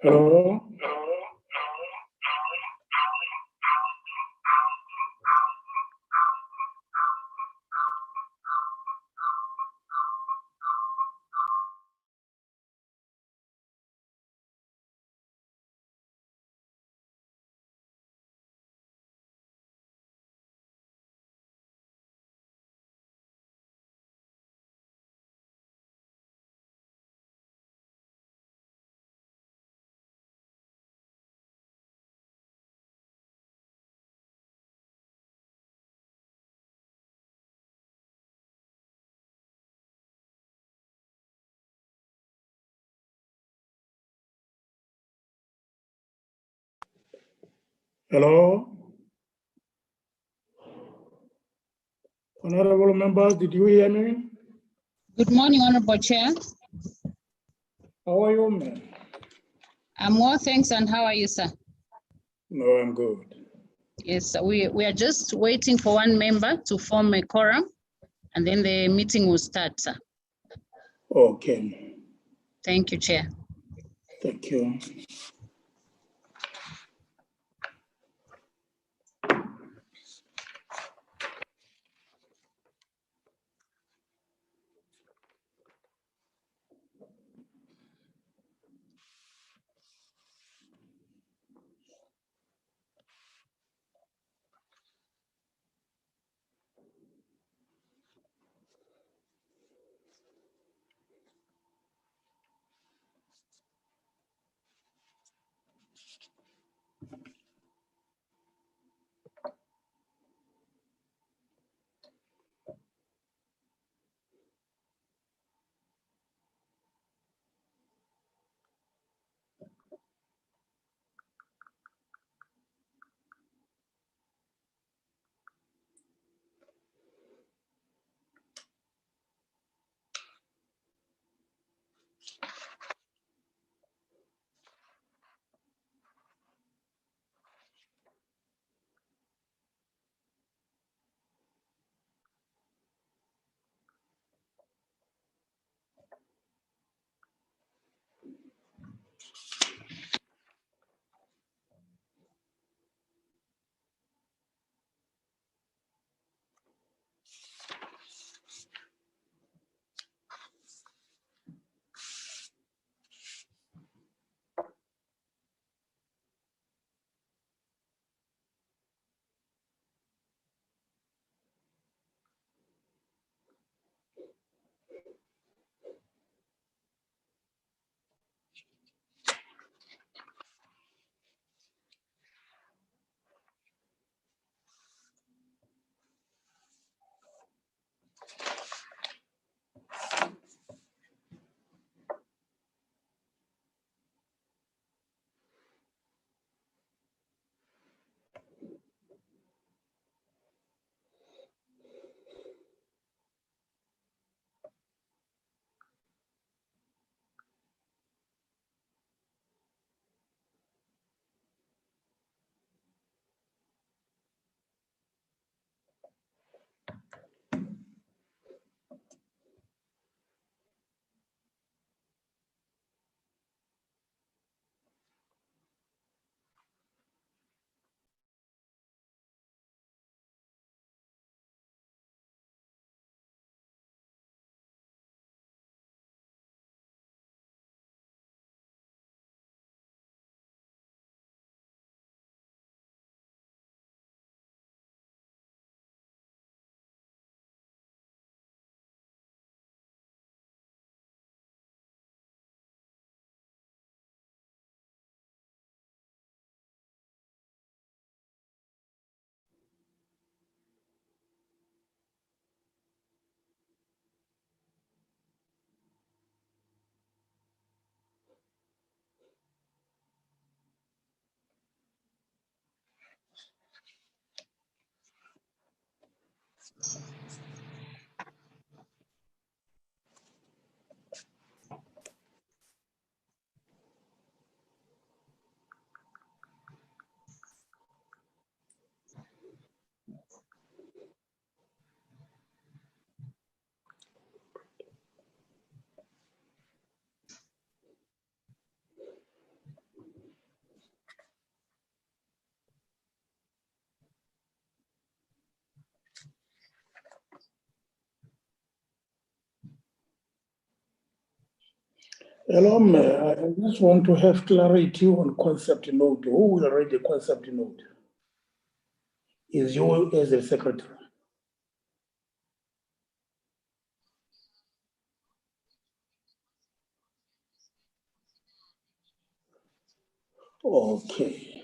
Hello? Hello? Honorable members, did you hear me? Good morning, Honorable Chair. How are you, man? I'm well, thanks. And how are you, sir? No, I'm good. Yes, we are just waiting for one member to form a quorum, and then the meeting will start, sir. Okay. Thank you, Chair. Thank you. Hello, Mayor. I just want to have clarity on concept note. Who will read the concept note? Is you as a secretary? Okay.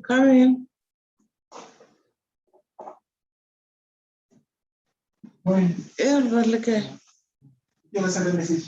Come in. Everybody look at. You want to send a message?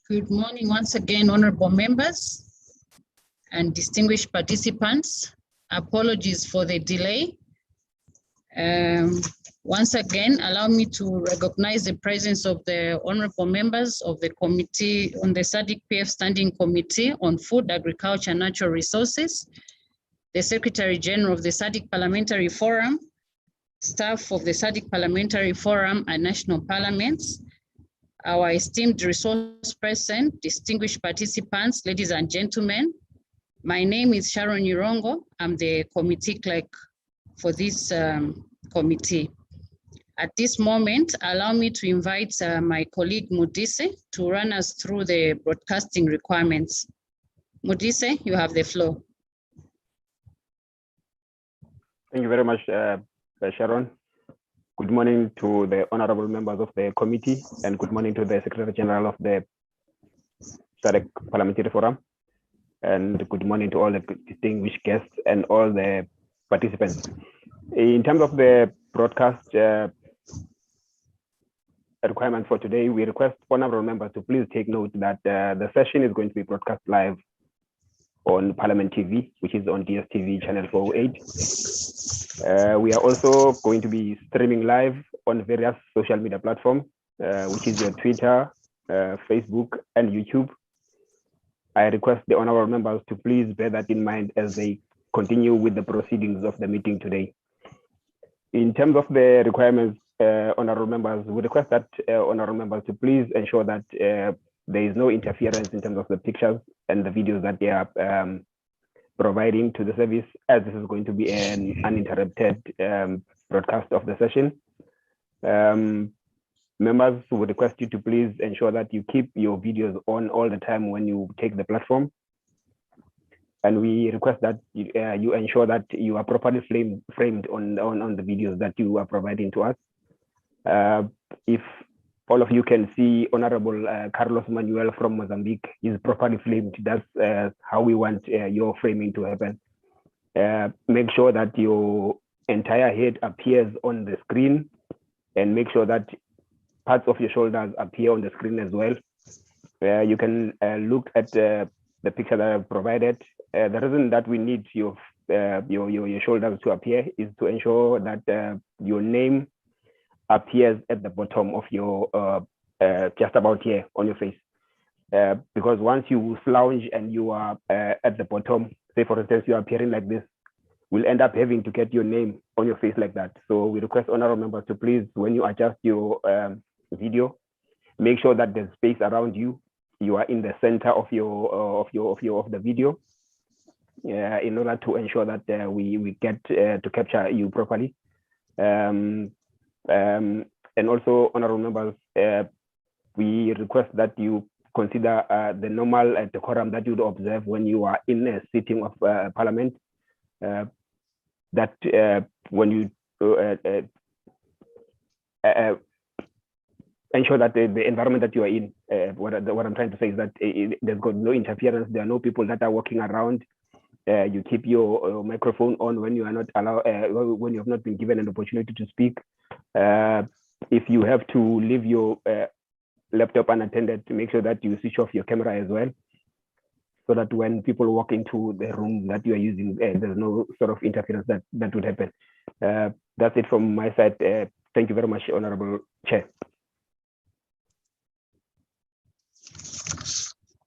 Good morning once again, honorable members and distinguished participants. Apologies for the delay. Once again, allow me to recognize the presence of the honorable members of the committee on the SADC-PF Standing Committee on Food, Agriculture, and Natural Resources, the Secretary General of the SADC Parliamentary Forum, staff of the SADC Parliamentary Forum and National Parliaments, our esteemed resource person, distinguished participants, ladies and gentlemen. My name is Sharon Irongo. I'm the committee clerk for this committee. At this moment, allow me to invite my colleague Mudise to run us through the broadcasting requirements. Mudise, you have the floor. Thank you very much, Sharon. Good morning to the honorable members of the committee, and good morning to the Secretary General of the SADC Parliamentary Forum, and good morning to all the distinguished guests and all the participants. In terms of the broadcast requirements for today, we request honorable members to please take note that the session is going to be broadcast live on Parliament TV, which is on DSTV channel 408. We are also going to be streaming live on various social media platforms, which is your Twitter, Facebook, and YouTube. I request the honorable members to please bear that in mind as they continue with the proceedings of the meeting today. In terms of the requirements, honorable members, we request that honorable members to please ensure that there is no interference in terms of the pictures and the videos that they are providing to the service, as this is going to be an uninterrupted broadcast of the session. Members would request you to please ensure that you keep your videos on all the time when you take the platform. And we request that you ensure that you are properly framed on the videos that you are providing to us. If all of you can see Honorable Carlos Manuel from Mozambique is properly framed, that's how we want your framing to happen. Make sure that your entire head appears on the screen, and make sure that parts of your shoulders appear on the screen as well. You can look at the picture that I've provided. The reason that we need your shoulders to appear is to ensure that your name appears at the bottom of your just about here on your face, because once you slouch and you are at the bottom, say for instance you are appearing like this, we'll end up having to get your name on your face like that. So we request honorable members to please, when you adjust your video, make sure that there's space around you. You are in the center of the video, in order to ensure that we get to capture you properly. And also, honorable members, we request that you consider the normal decorum that you'd observe when you are in a sitting of Parliament. That when you ensure that the environment that you are in, what I'm trying to say is that there's got no interference. There are no people that are walking around. You keep your microphone on when you are not allowed, when you have not been given an opportunity to speak. If you have to leave your laptop unattended, to make sure that you switch off your camera as well, so that when people walk into the room that you are using, there's no sort of interference that would happen. That's it from my side. Thank you very much, Honorable Chair.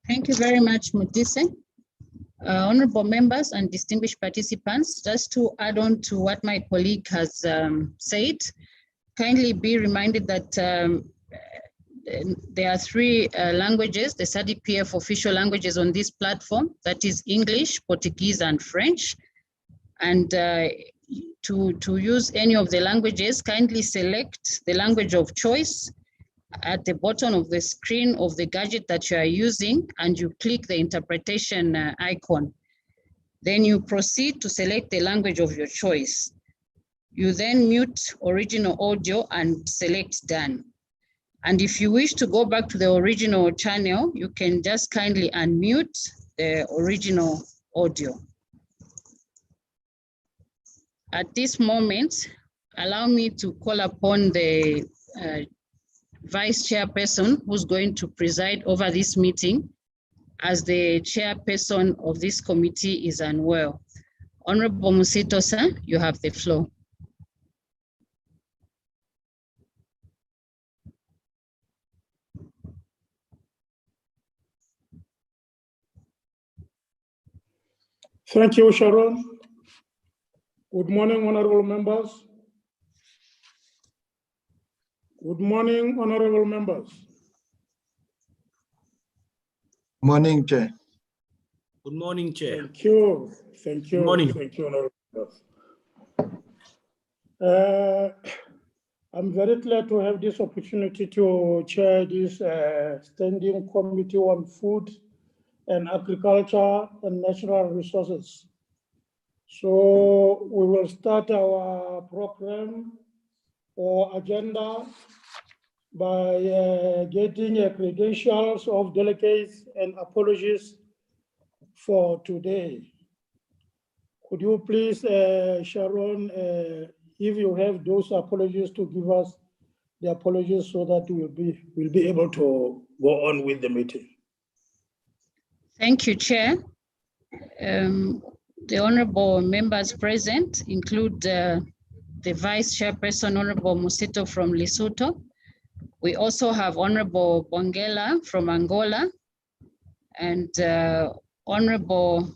Thank you very much, Mudise. Honorable members and distinguished participants, just to add on to what my colleague has said, kindly be reminded that there are three languages, the SADC-PF official languages on this platform, that is English, Portuguese, and French. And to use any of the languages, kindly select the language of choice at the bottom of the screen of the gadget that you are using, and you click the interpretation icon. Then you proceed to select the language of your choice. You then mute original audio and select done. And if you wish to go back to the original channel, you can just kindly unmute the original audio. At this moment, allow me to call upon the vice chairperson who's going to preside over this meeting, as the chairperson of this committee is unwell. Honorable Musito, sir, you have the floor. Thank you, Sharon. Good morning, honorable members. Good morning, honorable members. Morning, Chair. Good morning, Chair. Thank you. Thank you. Good morning. Thank you, honorable members. I'm very glad to have this opportunity to chair this Standing Committee on Food and Agriculture and Natural Resources. So we will start our program or agenda by getting credentials of delegates and apologies for today. Could you please, Sharon, if you have those apologies, to give us the apologies so that we'll be able to go on with the meeting. Thank you, Chair. The honorable members present include the Vice Chairperson, Honorable Musito from Lesotho. We also have Honorable Bongela from Angola and Honorable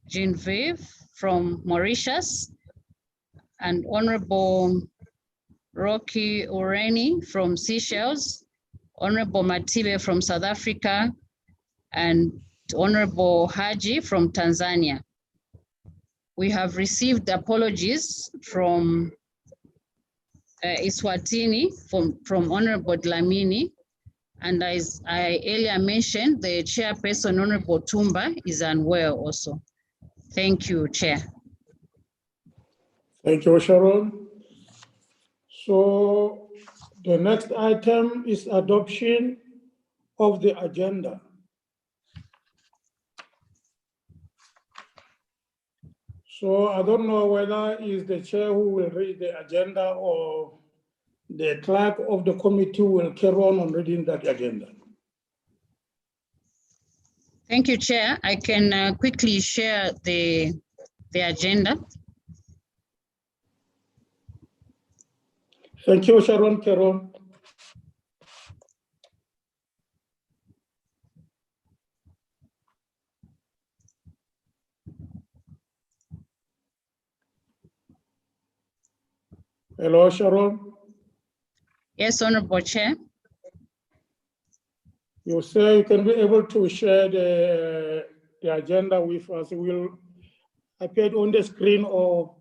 Genevieve from Mauritius and Honorable Rocky Oreni from Seychelles, Honorable Matibe from South Africa, and Honorable Haji from Tanzania. We have received apologies from Eswatini from Honorable Dlamini, and as I earlier mentioned, the chairperson, Honorable Tumba, is unwell also. Thank you, Chair. Thank you, Sharon. So the next item is adoption of the agenda. So I don't know whether it's the chair who will read the agenda or the clerk of the committee will carry on reading that agenda. Thank you, Chair. I can quickly share the agenda. Thank you, Sharon. Caron. Hello, Sharon. Yes, Honorable Chair. You say you can be able to share the agenda with us. It will appear on the screen or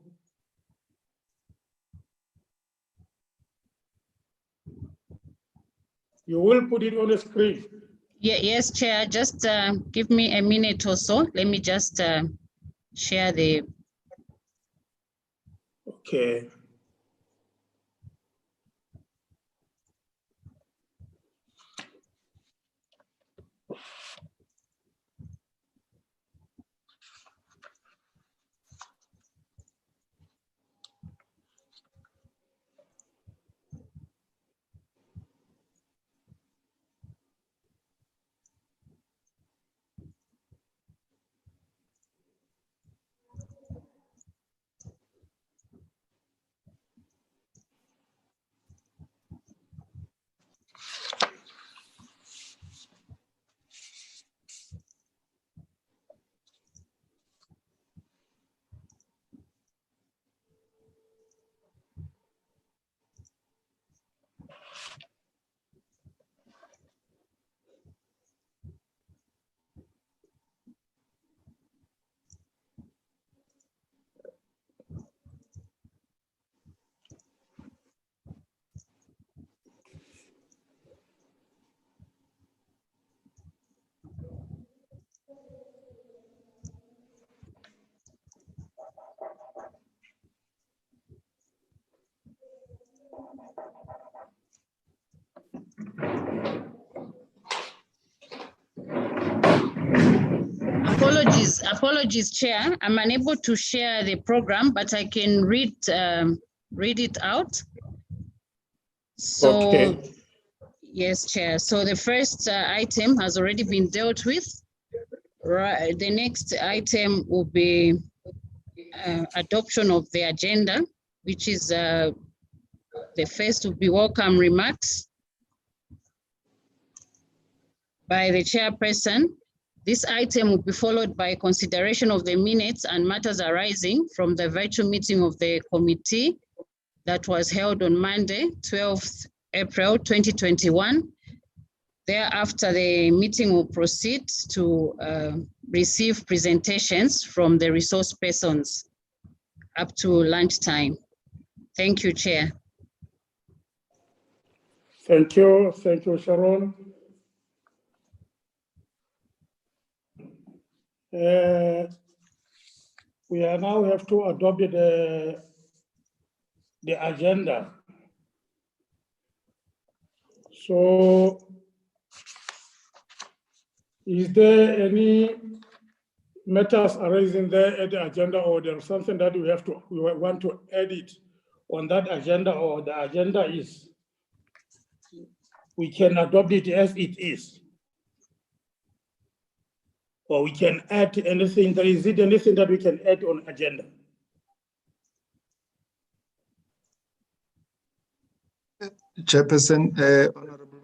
you will put it on the screen. Yeah, yes, Chair. Just give me a minute or so. Let me just share the. Okay. Apologies, Chair. I'm unable to share the program, but I can read it out. So, okay. Yes, Chair. So the first item has already been dealt with. Right. The next item will be adoption of the agenda, which is the first will be welcome remarks by the chairperson. This item will be followed by consideration of the minutes and matters arising from the virtual meeting of the committee that was held on Monday, 12th April 2021. Thereafter, the meeting will proceed to receive presentations from the resource persons up to lunchtime. Thank you, Chair. Thank you, Sharon. We are now have to adopt the agenda. So, is there any matters arising there at the agenda, or there's something that we want to edit on that agenda, or the agenda is, we can adopt it as it is? Or we can add anything, is it anything that we can add on agenda? Chairperson, Honorable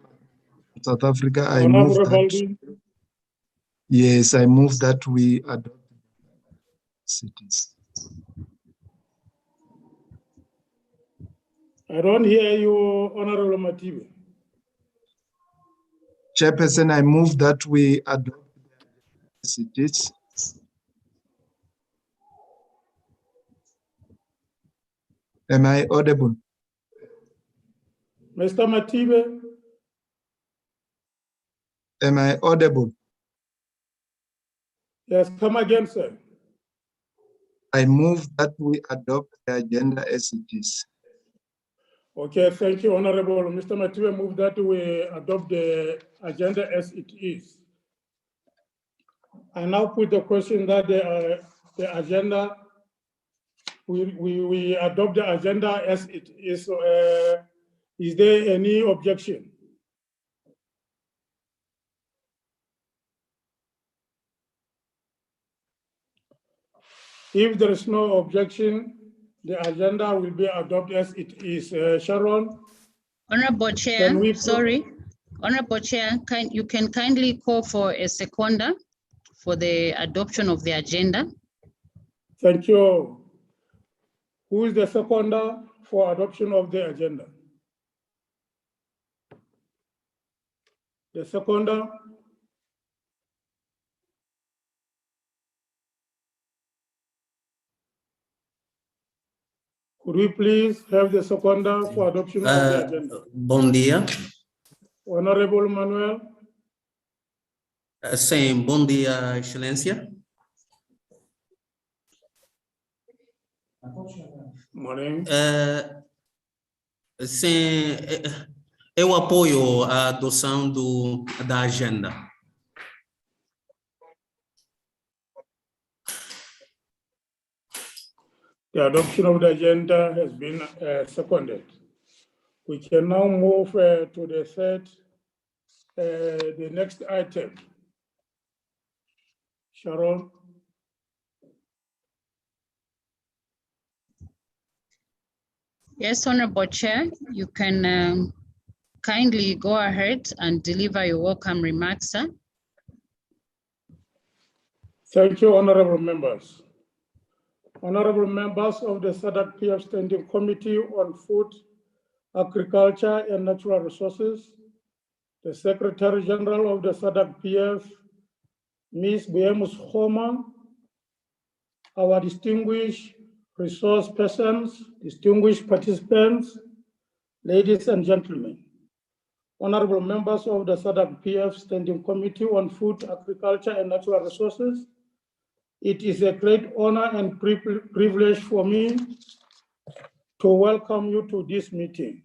South Africa, I Honorable move that. Yes, I move that we adopt cities. I don't hear you, Honorable Matibe. Chairperson, I move that we adopt cities. Am I audible? Mr. Matibe? Am I audible? Yes, come again, sir. I move that we adopt the agenda as it is. Okay, thank you, Honorable. Mr. Matibe, move that we adopt the agenda as it is. I now put the question that the agenda, we adopt the agenda as it is. Is there any objection? If there is no objection, the agenda will be adopted as it is. Sharon? Honorable Chair, Honorable Chair, you can kindly call for a seconder for the adoption of the agenda. Thank you. Who is the seconder for adoption of the agenda? The seconder? Could we please have the seconder for adoption of the agenda? Bom dia. Honorable Manuel? Sim, bom dia, Excelência. Morning. Sim, eu apoio a adoção da agenda. The adoption of the agenda has been seconded. We can now move to the next item. Sharon? Yes, Honorable Chair, you can kindly go ahead and deliver your welcome remarks, sir. Thank you, honorable members. Honorable members of the SADC-PF Standing Committee on Food, Agriculture and Natural Resources, the Secretary General of the SADC-PF, Ms. Buemus Homa, our distinguished resource persons, distinguished participants, ladies and gentlemen, honorable members of the SADC-PF Standing Committee on Food, Agriculture and Natural Resources, it is a great honor and privilege for me to welcome you to this meeting.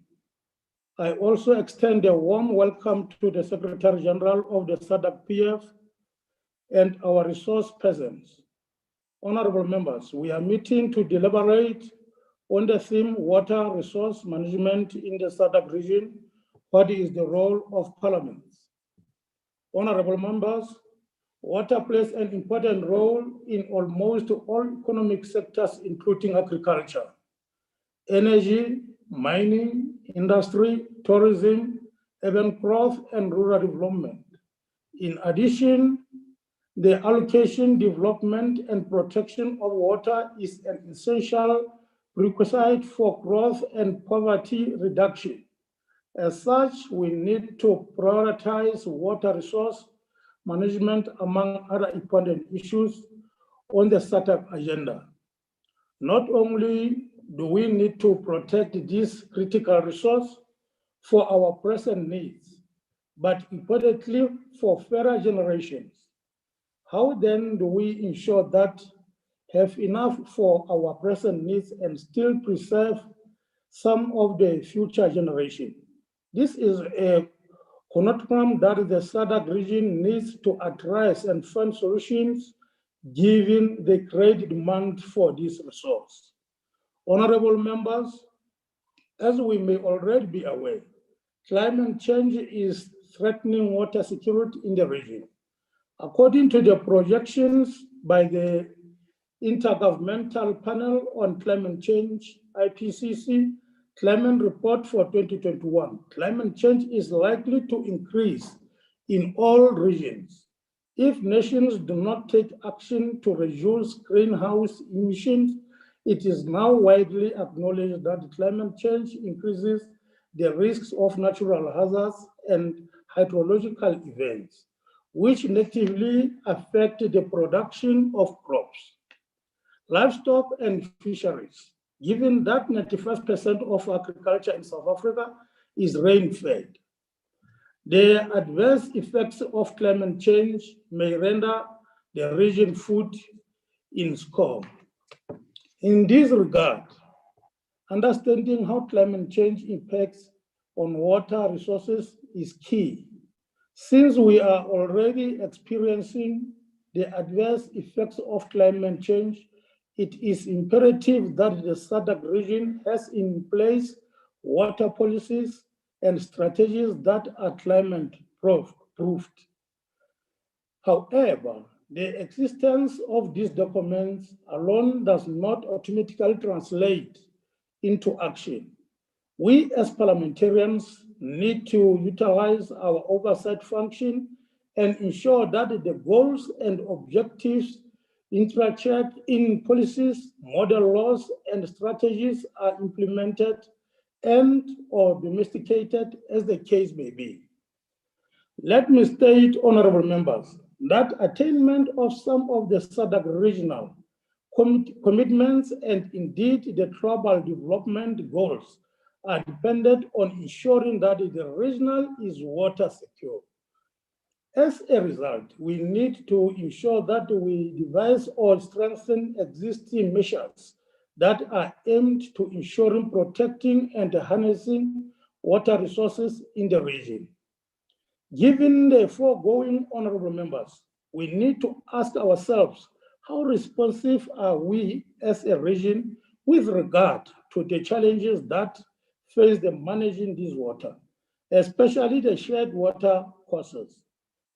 I also extend a warm welcome to the Secretary General of the SADC-PF and our resource persons. Honorable members, we are meeting to deliberate on the theme water resource management in the SADC region What is the role of parliaments? Honorable members, water plays an important role in almost all economic sectors, including agriculture, energy, mining, industry, tourism, urban growth, and rural development. In addition, the allocation, development, and protection of water is an essential requisite for growth and poverty reduction. As such, we need to prioritize water resource management among other important issues on the SADC agenda. Not only do we need to protect this critical resource for our present needs, but importantly for further generations. How then do we ensure that have enough for our present needs and still preserve some of the future generation? This is a conundrum that the SADC region needs to address and find solutions given the great demand for this resource. Honorable members, as we may already be aware, climate change is threatening water security in the region. According to the projections by the Intergovernmental Panel on Climate Change, IPCC, Climate Report for 2021, climate change is likely to increase in all regions. If nations do not take action to reduce greenhouse emissions, it is now widely acknowledged that climate change increases the risks of natural hazards and hydrological events, which negatively affect the production of crops, livestock, and fisheries. Given that 95% of agriculture in South Africa is rain-fed, the adverse effects of climate change may render the region food in scorn. In this regard, understanding how climate change impacts on water resources is key, since we are already experiencing the adverse effects of climate change. It is imperative that the SADC region has in place water policies and strategies that are climate-proofed. However, the existence of these documents alone does not automatically translate into action. We as parliamentarians need to utilize our oversight function and ensure that the goals and objectives interacted in policies, model laws, and strategies are implemented and or domesticated as the case may be. Let me state, honorable members, that attainment of some of the SADC regional commitments and indeed the global development goals are dependent on ensuring that the regional is water secure. As a result, we need to ensure that we devise or strengthen existing measures that are aimed to ensuring protecting and harnessing water resources in the region. Given the foregoing, honorable members, we need to ask ourselves, how responsive are we as a region with regard to the challenges that face the managing this water, especially the shared water courses?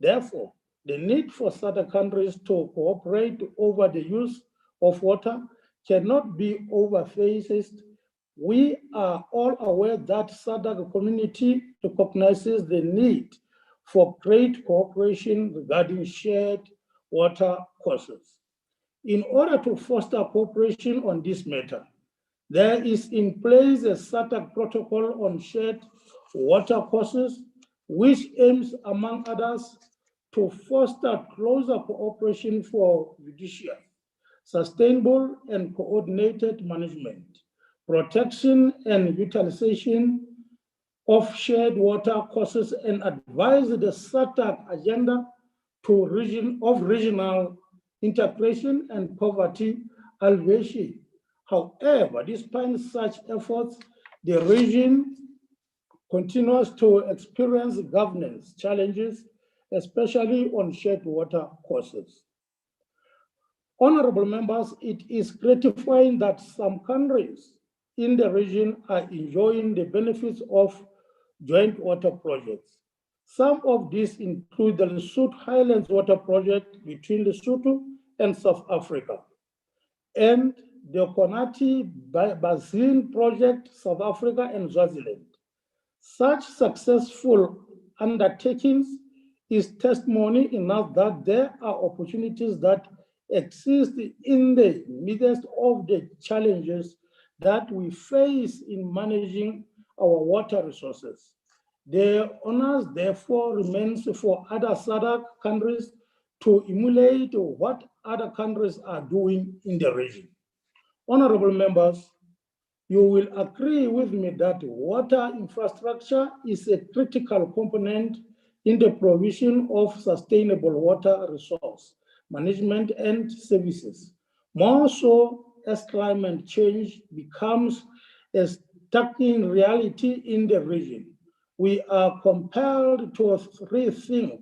Therefore, the need for SADC countries to cooperate over the use of water cannot be overemphasized. We are all aware that SADC community recognizes the need for great cooperation regarding shared water courses. In order to foster cooperation on this matter, there is in place a SADC protocol on shared water courses, which aims, among others, to foster closer cooperation for judicial, sustainable, and coordinated management, protection, and utilization of shared water courses, and advise the SADC agenda to regional integration and poverty alleviation. However, despite such efforts, the region continues to experience governance challenges, especially on shared water courses. Honorable members, it is gratifying that some countries in the region are enjoying the benefits of joint water projects. Some of these include the Lesotho Highlands Water Project between Lesotho and South Africa, and the Konati Basin Project, South Africa and Swaziland. Such successful undertakings is testimony enough that there are opportunities that exist in the midst of the challenges that we face in managing our water resources. The onus therefore remains for other SADC countries to emulate what other countries are doing in the region. Honorable members, you will agree with me that water infrastructure is a critical component in the provision of sustainable water resource management and services, more so as climate change becomes a staggering reality in the region. We are compelled to rethink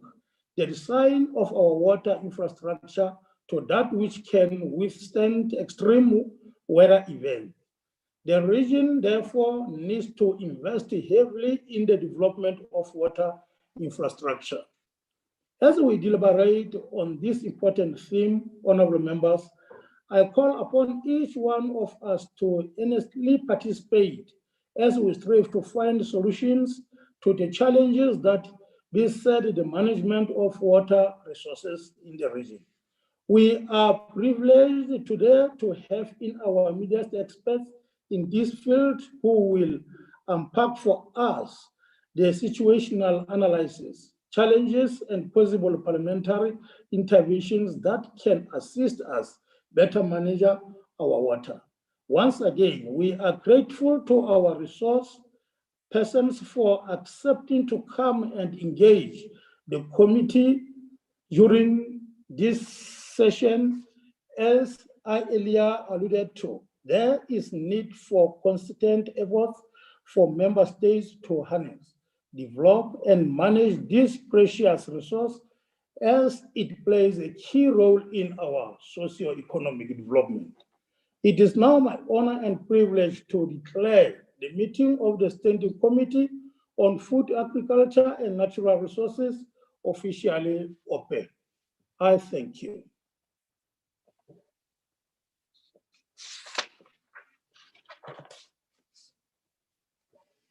the design of our water infrastructure to that which can withstand extreme weather events. The region therefore needs to invest heavily in the development of water infrastructure. As we deliberate on this important theme, honorable members, I call upon each one of us to earnestly participate as we strive to find solutions to the challenges that beset the management of water resources in the region. We are privileged today to have in our midst experts in this field who will unpack for us the situational analysis, challenges, and possible parliamentary interventions that can assist us better manage our water. Once again, we are grateful to our resource persons for accepting to come and engage the committee during this session. As I earlier alluded to, there is need for consistent efforts for member states to harness, develop, and manage this precious resource as it plays a key role in our socio-economic development. It is now my honor and privilege to declare the meeting of the Standing Committee on Food, Agriculture, and Natural Resources officially open. I thank you.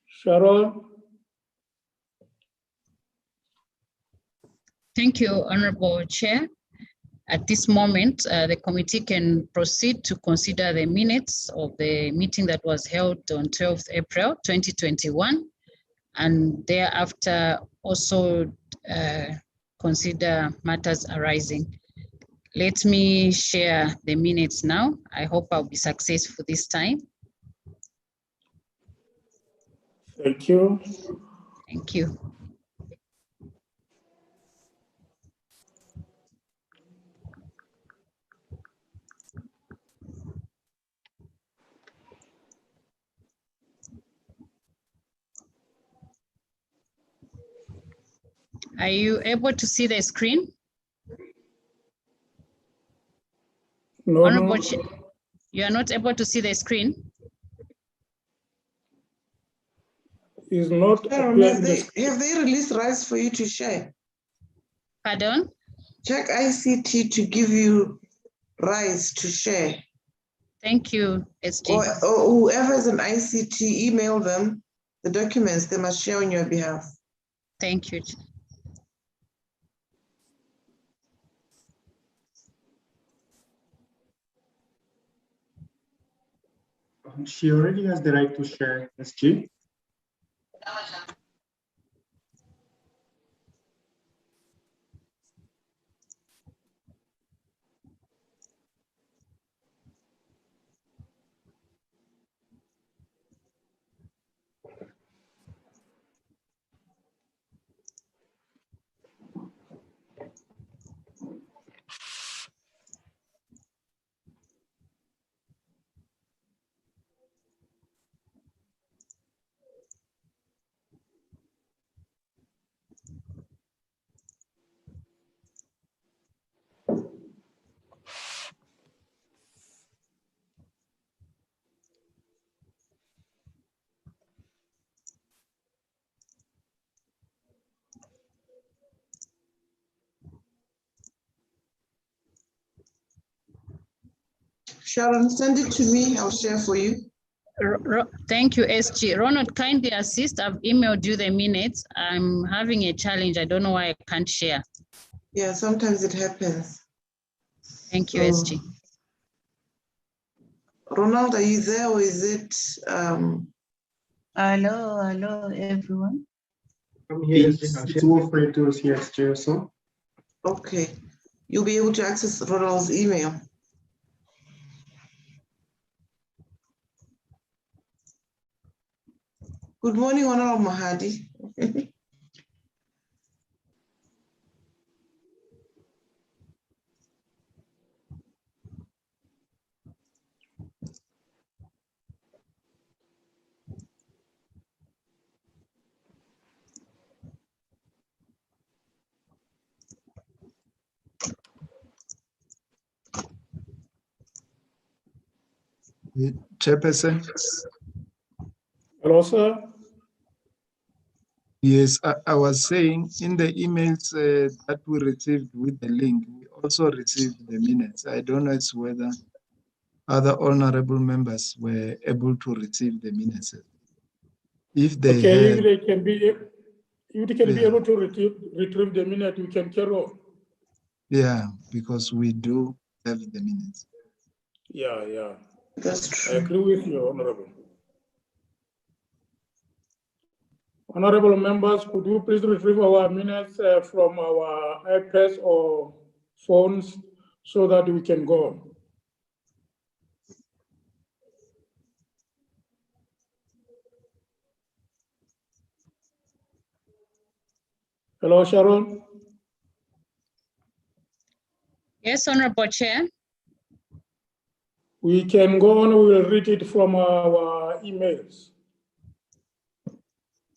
Sharon. Thank you, Honorable Chair. At this moment, the committee can proceed to consider the minutes of the meeting that was held on 12th April 2021, and thereafter also consider matters arising. Let me share the minutes now. I hope I'll be successful this time. Thank you. Thank you. Are you able to see the screen? No, Honorable no. Chair, you are not able to see the screen? Is not Have they released rights for you to share? Pardon? Check ICT to give you rights to share. Thank you, SG. Or whoever is an ICT, email them the documents they must share on your behalf. Thank you. She already has the right to share, SG. Sharon, send it to me. I'll share for you. Thank you, SG. Ronald, kindly assist. I've emailed you the minutes. I'm having a challenge. I don't know why I can't share. Yeah, sometimes it happens. Thank you, So, SG. Ronald, are you there or is it? Hello, everyone. I'm here. Yes, It's Wilfred to CSG also. Okay. You'll be able to access Ronald's email. Good morning, Honorable Mahadi. Chairperson, hello, sir. yes, I was saying in the emails that we received with the link, we also received the minutes. I don't know it's whether other honorable members were able to receive the minutes. If they Okay, had, if they can be, Yeah. able to retrieve the minute, we can carry on. yeah, because we do have the minutes. Yeah. That's I true. agree with you, Honorable. Honorable members, could you please retrieve our minutes from our iPads or phones so that we can go on? Hello, Sharon. Yes, Honorable Chair. We can go on, we will read it from our emails.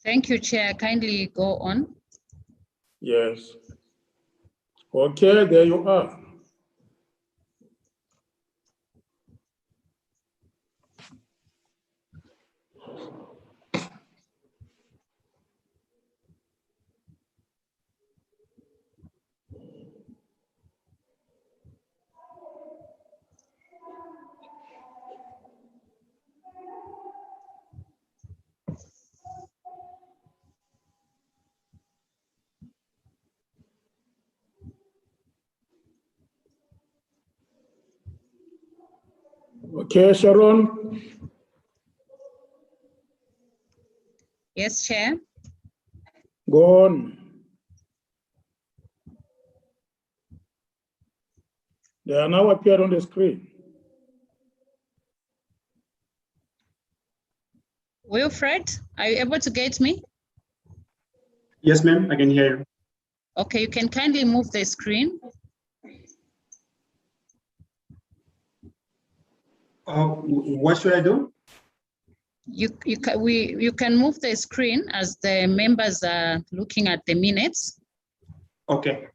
Thank you, Chair. Kindly go on. Yes. Okay, there you are. Okay, Sharon. Yes, Chair. Go on. They are now appeared on the screen. Wilfred, are you able to get me? Yes, ma'am, I can hear you. Okay, you can kindly move the screen. What should I do? You can move the screen as the members are looking at the minutes. Okay.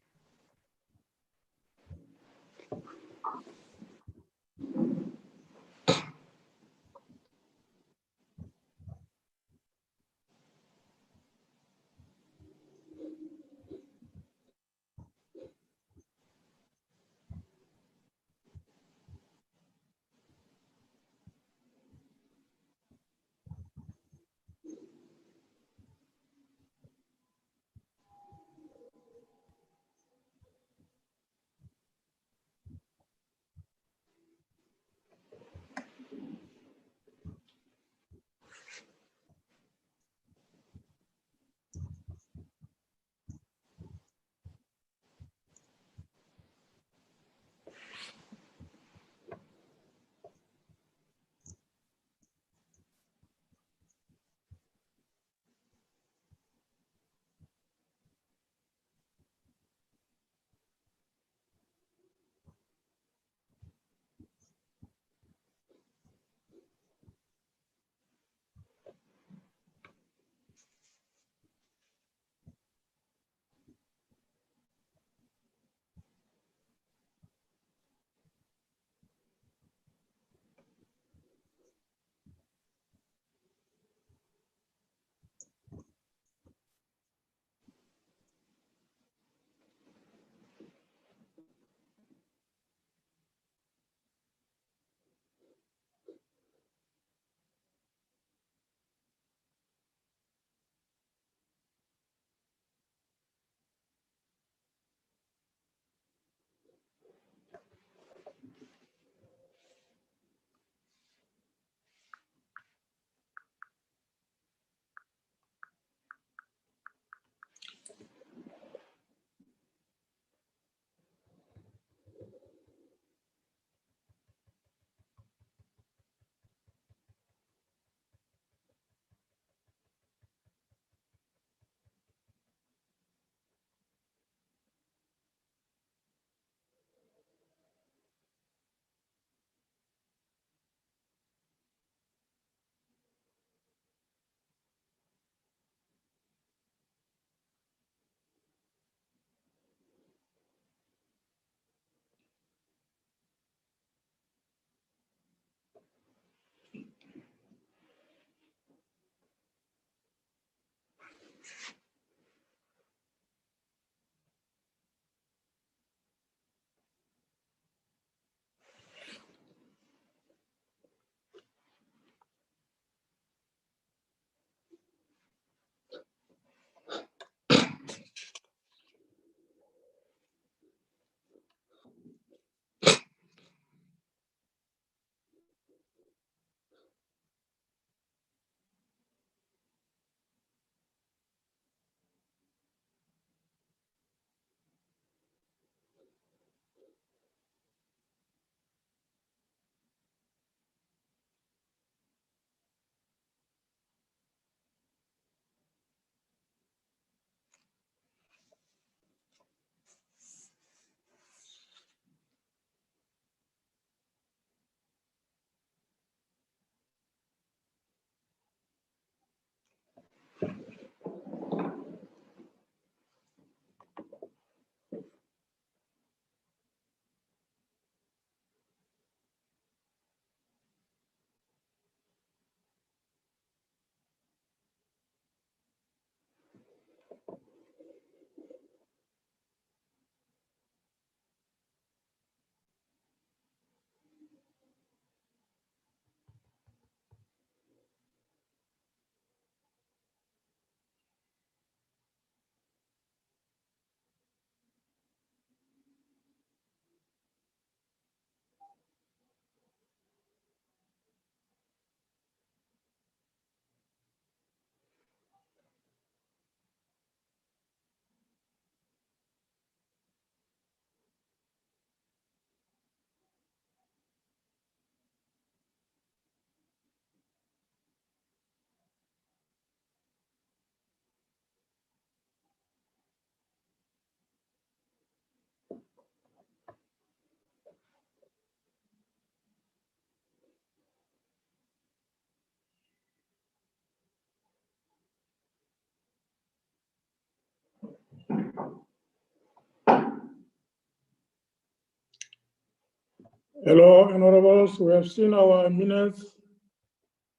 Hello, honorables. We have seen our minutes.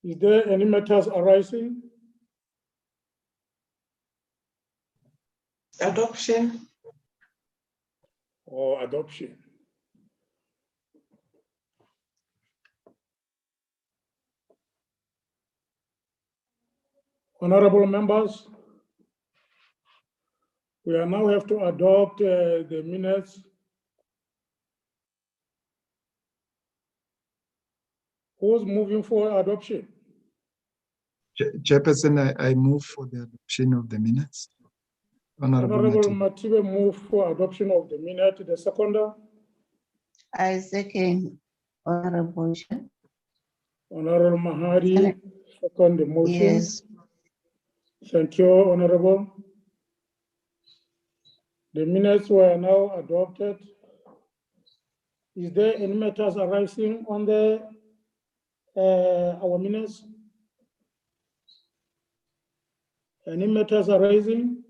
Is there any matters arising? Adoption. Or adoption? Honorable members, we are now have to adopt the minutes. Who's moving for adoption? Chairperson, I move for the adoption of the minutes. Honorable Matibe move for adoption of the minute. The seconder? I second Honorable Chair. Honorable Mahari, second the motion. Yes. Thank you, Honorable. The minutes were now adopted. Is there any matters arising on the our minutes? Any matters arising?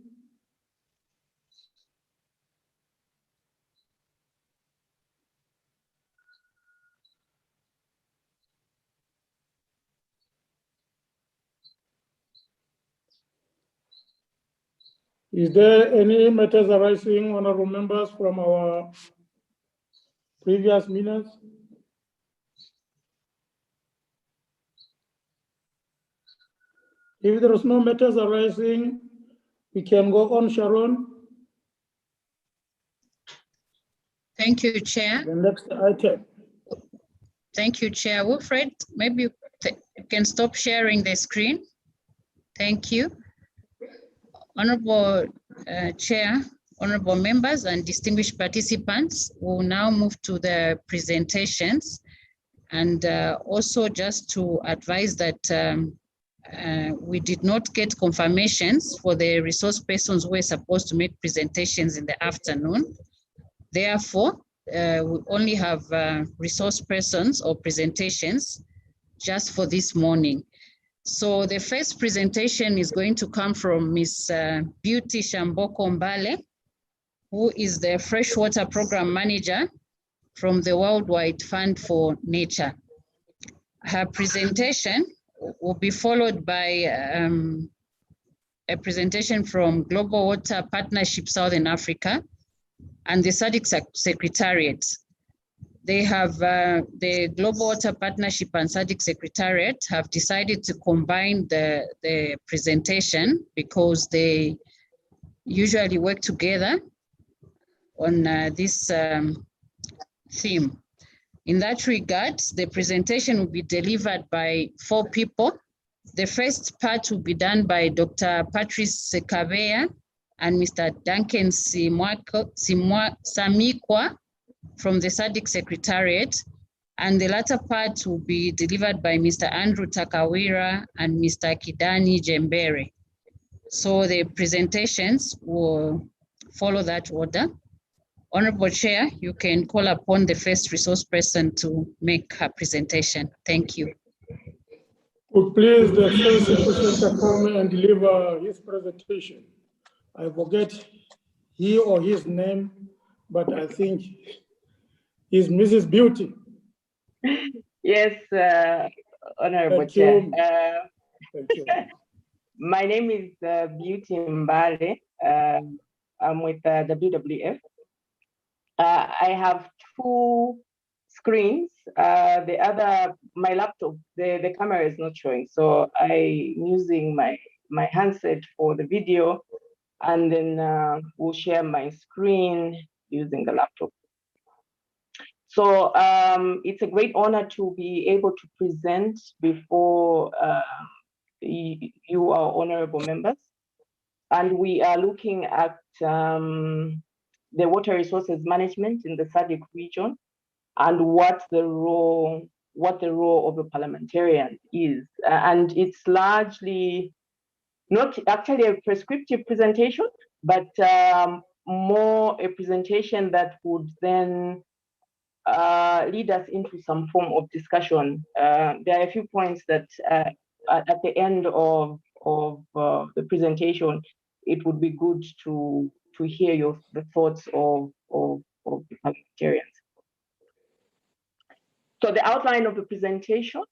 Is there any matters arising, honorable members, from our previous minutes? If there is no matters arising, we can go on, Sharon. Thank you, Chair. The next item. Thank you, Chair. Wilfred, maybe you can stop sharing the screen. Thank you. Honorable Chair, honorable members and distinguished participants, we'll now move to the presentations. And also just to advise that we did not get confirmations for the resource persons who were supposed to make presentations in the afternoon. Therefore, we only have resource persons or presentations just for this morning. So the first presentation is going to come from Ms. Beauty Shamboko Mbale, who is the Freshwater Program Manager from the Worldwide Fund for Nature. Her presentation will be followed by a presentation from Global Water Partnership Southern Africa and the SADC Secretariat. They have the Global Water Partnership and SADC Secretariat have decided to combine the presentation because they usually work together on this theme. In that regard, the presentation will be delivered by 4 people. The first part will be done by Dr. Patrice Kabeya and Mr. Duncan Samikwa from the SADC Secretariat, and the latter part will be delivered by Mr. Andrew Takawira and Mr. Kidani Jembere. So the presentations will follow that order. Honorable Chair, you can call upon the first resource person to make her presentation. Thank you. Would please the first presenter come and deliver his presentation. I forget he or his name, but I think is Mrs. Beauty. Yes, Honorable Thank Chair. you. Thank you. My name is Beauty Mbale. I'm with WWF. I have 2 screens. My laptop, the camera is not showing. So I'm using my handset for the video, and then we'll share my screen using the laptop. So it's a great honor to be able to present before you, our honorable members. And we are looking at the water resources management in the SADC region and what the role of a parliamentarian is. And it's largely not actually a prescriptive presentation, but more a presentation that would then lead us into some form of discussion. There are a few points that at the end of the presentation, it would be good to hear the thoughts of the parliamentarians. So the outline of the presentation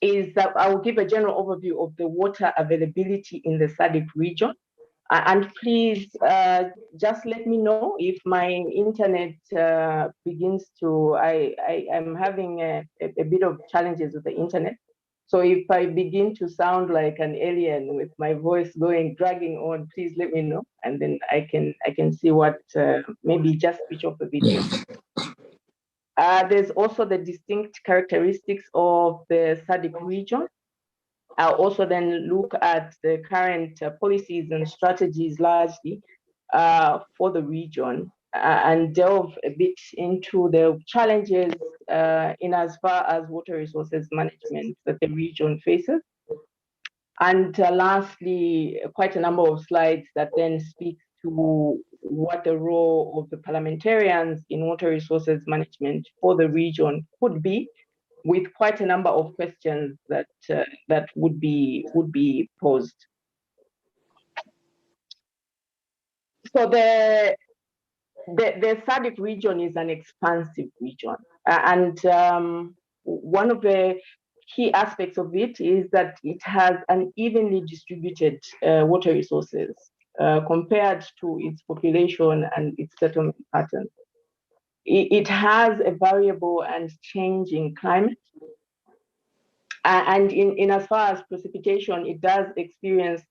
is that I will give a general overview of the water availability in the SADC region. And please just let me know if my internet begins to, I'm having a bit of challenges with the internet. So if I begin to sound like an alien with my voice dragging on, please let me know. And then I can see what, maybe just switch off the video. There's also the distinct characteristics of the SADC region. I'll also then look at the current policies and strategies largely for the region and delve a bit into the challenges in as far as water resources management that the region faces. And lastly, quite a number of slides that then speak to what the role of the parliamentarians in water resources management for the region could be, with quite a number of questions that that would be posed. So the SADC region is an expansive region, and one of the key aspects of it is that it has unevenly distributed water resources compared to its population and its settlement pattern. It has a variable and changing climate. And in as far as precipitation, it does experience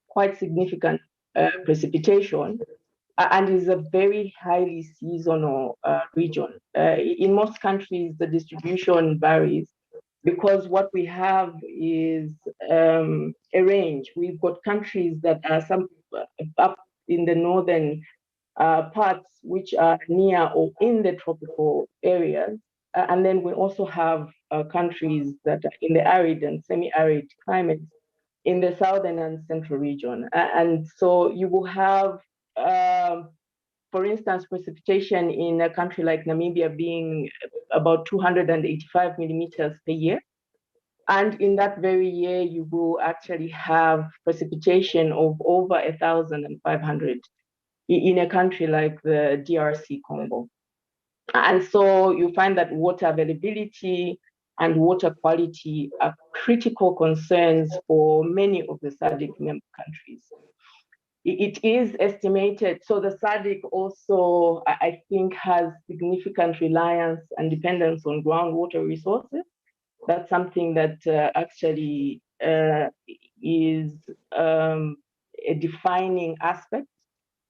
quite significant precipitation and is a very highly seasonal region. In most countries, the distribution varies because what we have is a range. We've got countries that are some up in the northern parts, which are near or in the tropical areas. And then we also have countries that are in the arid and semi-arid climates in the southern and central region. And so you will have, for instance, precipitation in a country like Namibia being about 285 millimeters per year. And in that very year, you will actually have precipitation of over 1,500 in a country like the DRC Congo. And so you find that water availability and water quality are critical concerns for many of the SADC member countries. It is estimated, so the SADC also, I think, has significant reliance and dependence on groundwater resources. That's something that actually is a defining aspect.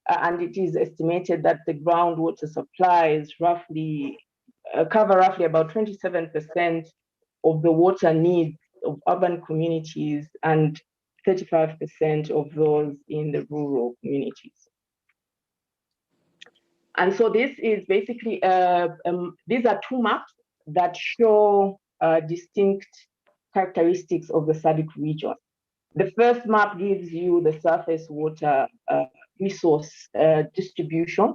And it is estimated that the groundwater supplies cover roughly about 27% of the water needs of urban communities and 35% of those in the rural communities. And so this is basically, these are two maps that show distinct characteristics of the SADC region. The first map gives you the surface water resource distribution,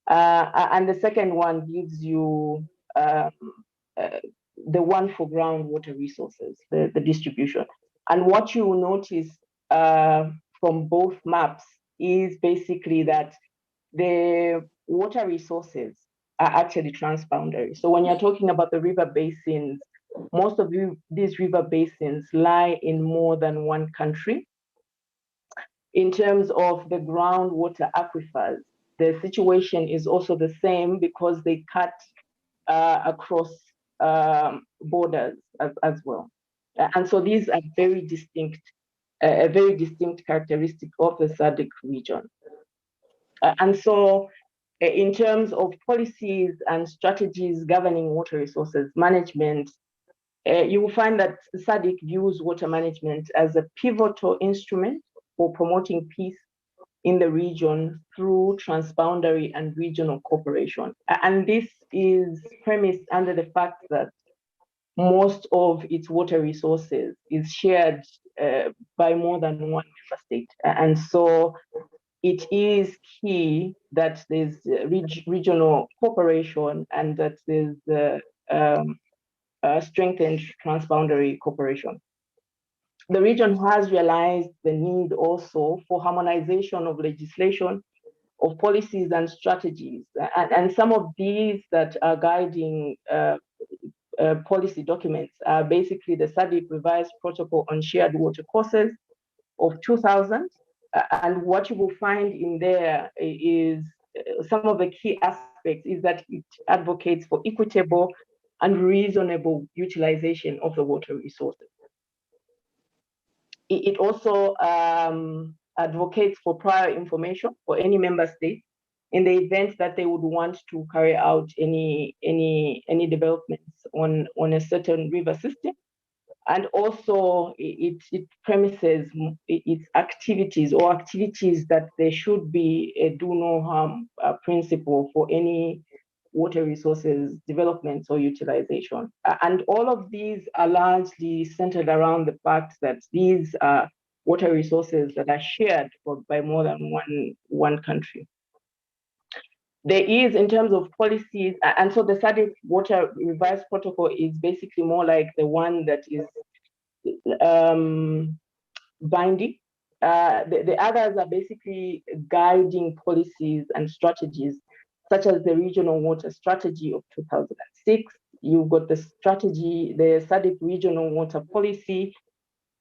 and the second one gives you the one for groundwater resources, the distribution. And what you will notice from both maps is basically that the water resources are actually transboundary. So when you're talking about the river basins, most of these river basins lie in more than one country. In terms of the groundwater aquifers, the situation is also the same because they cut across borders as well. And so these are very distinct, a very distinct characteristic of the SADC region. And so in terms of policies and strategies governing water resources management, you will find that SADC views water management as a pivotal instrument for promoting peace in the region through transboundary and regional cooperation. And this is premised under the fact that most of its water resources is shared by more than one member state. And so it is key that there's regional cooperation and that there's strengthened transboundary cooperation. The region has realized the need also for harmonization of legislation, of policies and strategies. And some of these that are guiding policy documents are basically the SADC revised protocol on shared water courses of 2000. And what you will find in there is some of the key aspects is that it advocates for equitable and reasonable utilization of the water resources. It also advocates for prior information for any member state in the event that they would want to carry out any developments on a certain river system. And also it premises its activities that there should be a do no harm principle for any water resources developments or utilization. And all of these are largely centered around the fact that these are water resources that are shared by more than one country. There is, in terms of policies, and so the SADC water revised protocol is basically more like the one that is binding. The others are basically guiding policies and strategies, such as the Regional Water Strategy of 2006. You've got the strategy, the SADC Regional Water Policy,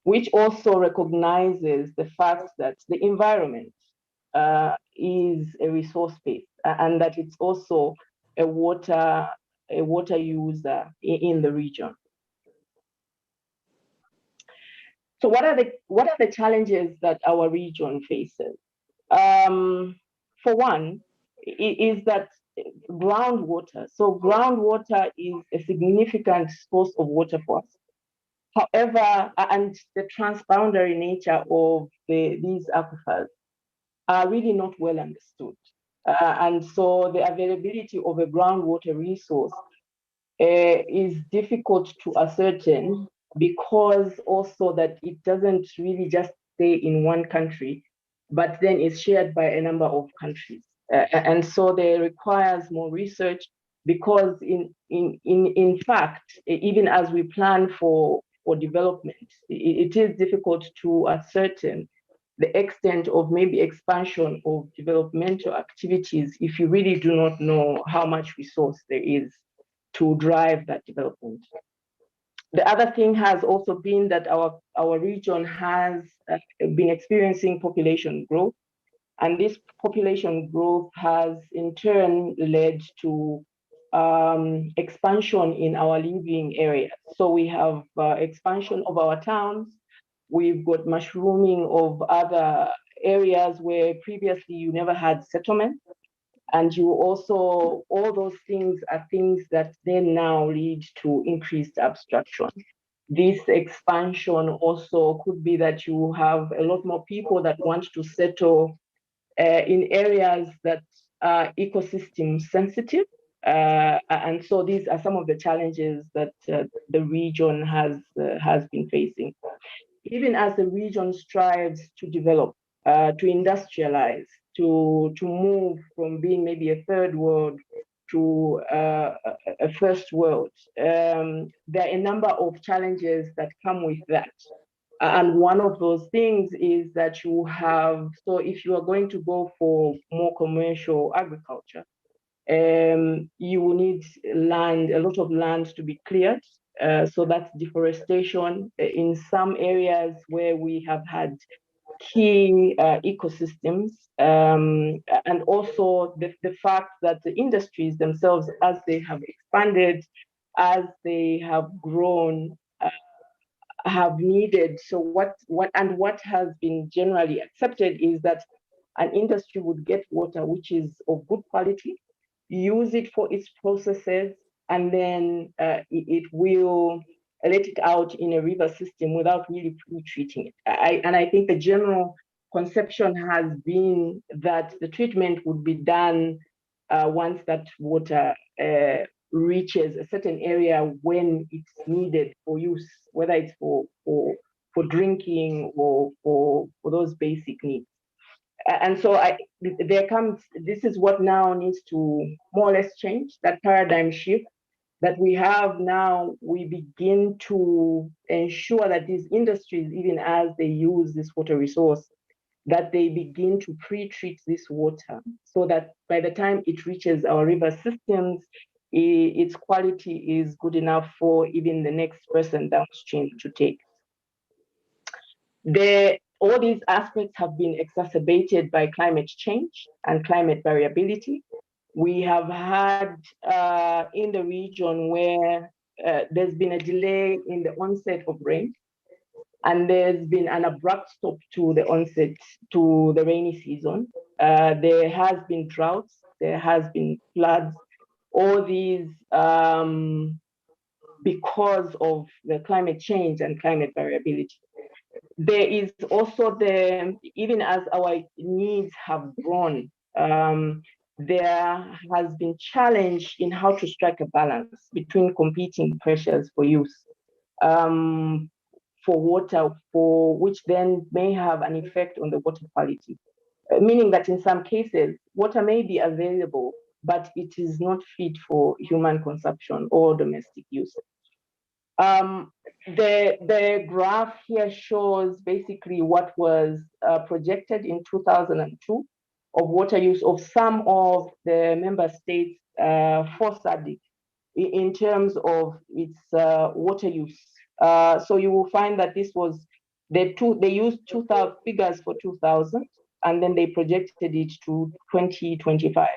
which also recognizes the fact that the environment is a resource base and that it's also a water user in the region. So what are the challenges that our region faces? For one, is that groundwater. So groundwater is a significant source of water for us. However, and the transboundary nature of these aquifers are really not well understood. And so the availability of a groundwater resource is difficult to ascertain, because also that it doesn't really just stay in one country, but then is shared by a number of countries. And so there requires more research, because in fact, even as we plan for development, it is difficult to ascertain the extent of maybe expansion of developmental activities if you really do not know how much resource there is to drive that development. The other thing has also been that our region has been experiencing population growth, and this population growth has in turn led to expansion in our living areas. So we have expansion of our towns. We've got mushrooming of other areas where previously you never had settlement. And you also, all those things are things that then now lead to increased abstraction. This expansion also could be that you have a lot more people that want to settle in areas that are ecosystem sensitive. And so these are some of the challenges that the region has been facing. Even as the region strives to develop, to industrialize, to move from being maybe a third world to a first world, there are a number of challenges that come with that. And one of those things is that you have, so if you are going to go for more commercial agriculture, you will need land, a lot of land to be cleared. So that's deforestation in some areas where we have had key ecosystems, and also the fact that the industries themselves, as they have expanded, as they have grown, have needed. So what has been generally accepted is that an industry would get water which is of good quality, use it for its processes, and then it will let it out in a river system without really pre-treating it. And I think the general conception has been that the treatment would be done once that water reaches a certain area when it's needed for use, whether it's for drinking or for those basic needs. And so this is what now needs to more or less change, that paradigm shift that we have now. We begin to ensure that these industries, even as they use this water resource, that they begin to pre-treat this water so that by the time it reaches our river systems, its quality is good enough for even the next person downstream to take. All these aspects have been exacerbated by climate change and climate variability. We have had in the region where there's been a delay in the onset of rain, and there's been an abrupt stop to the onset to the rainy season. There has been droughts, there has been floods, all these because of the climate change and climate variability. There is also even as our needs have grown, there has been challenge in how to strike a balance between competing pressures for use for water, for which then may have an effect on the water quality. Meaning that in some cases, water may be available, but it is not fit for human consumption or domestic use. The graph here shows basically what was projected in 2002 of water use of some of the member states for SADC in terms of its water use. So you will find that this was, they used 2000 figures for 2000, and then they projected it to 2025.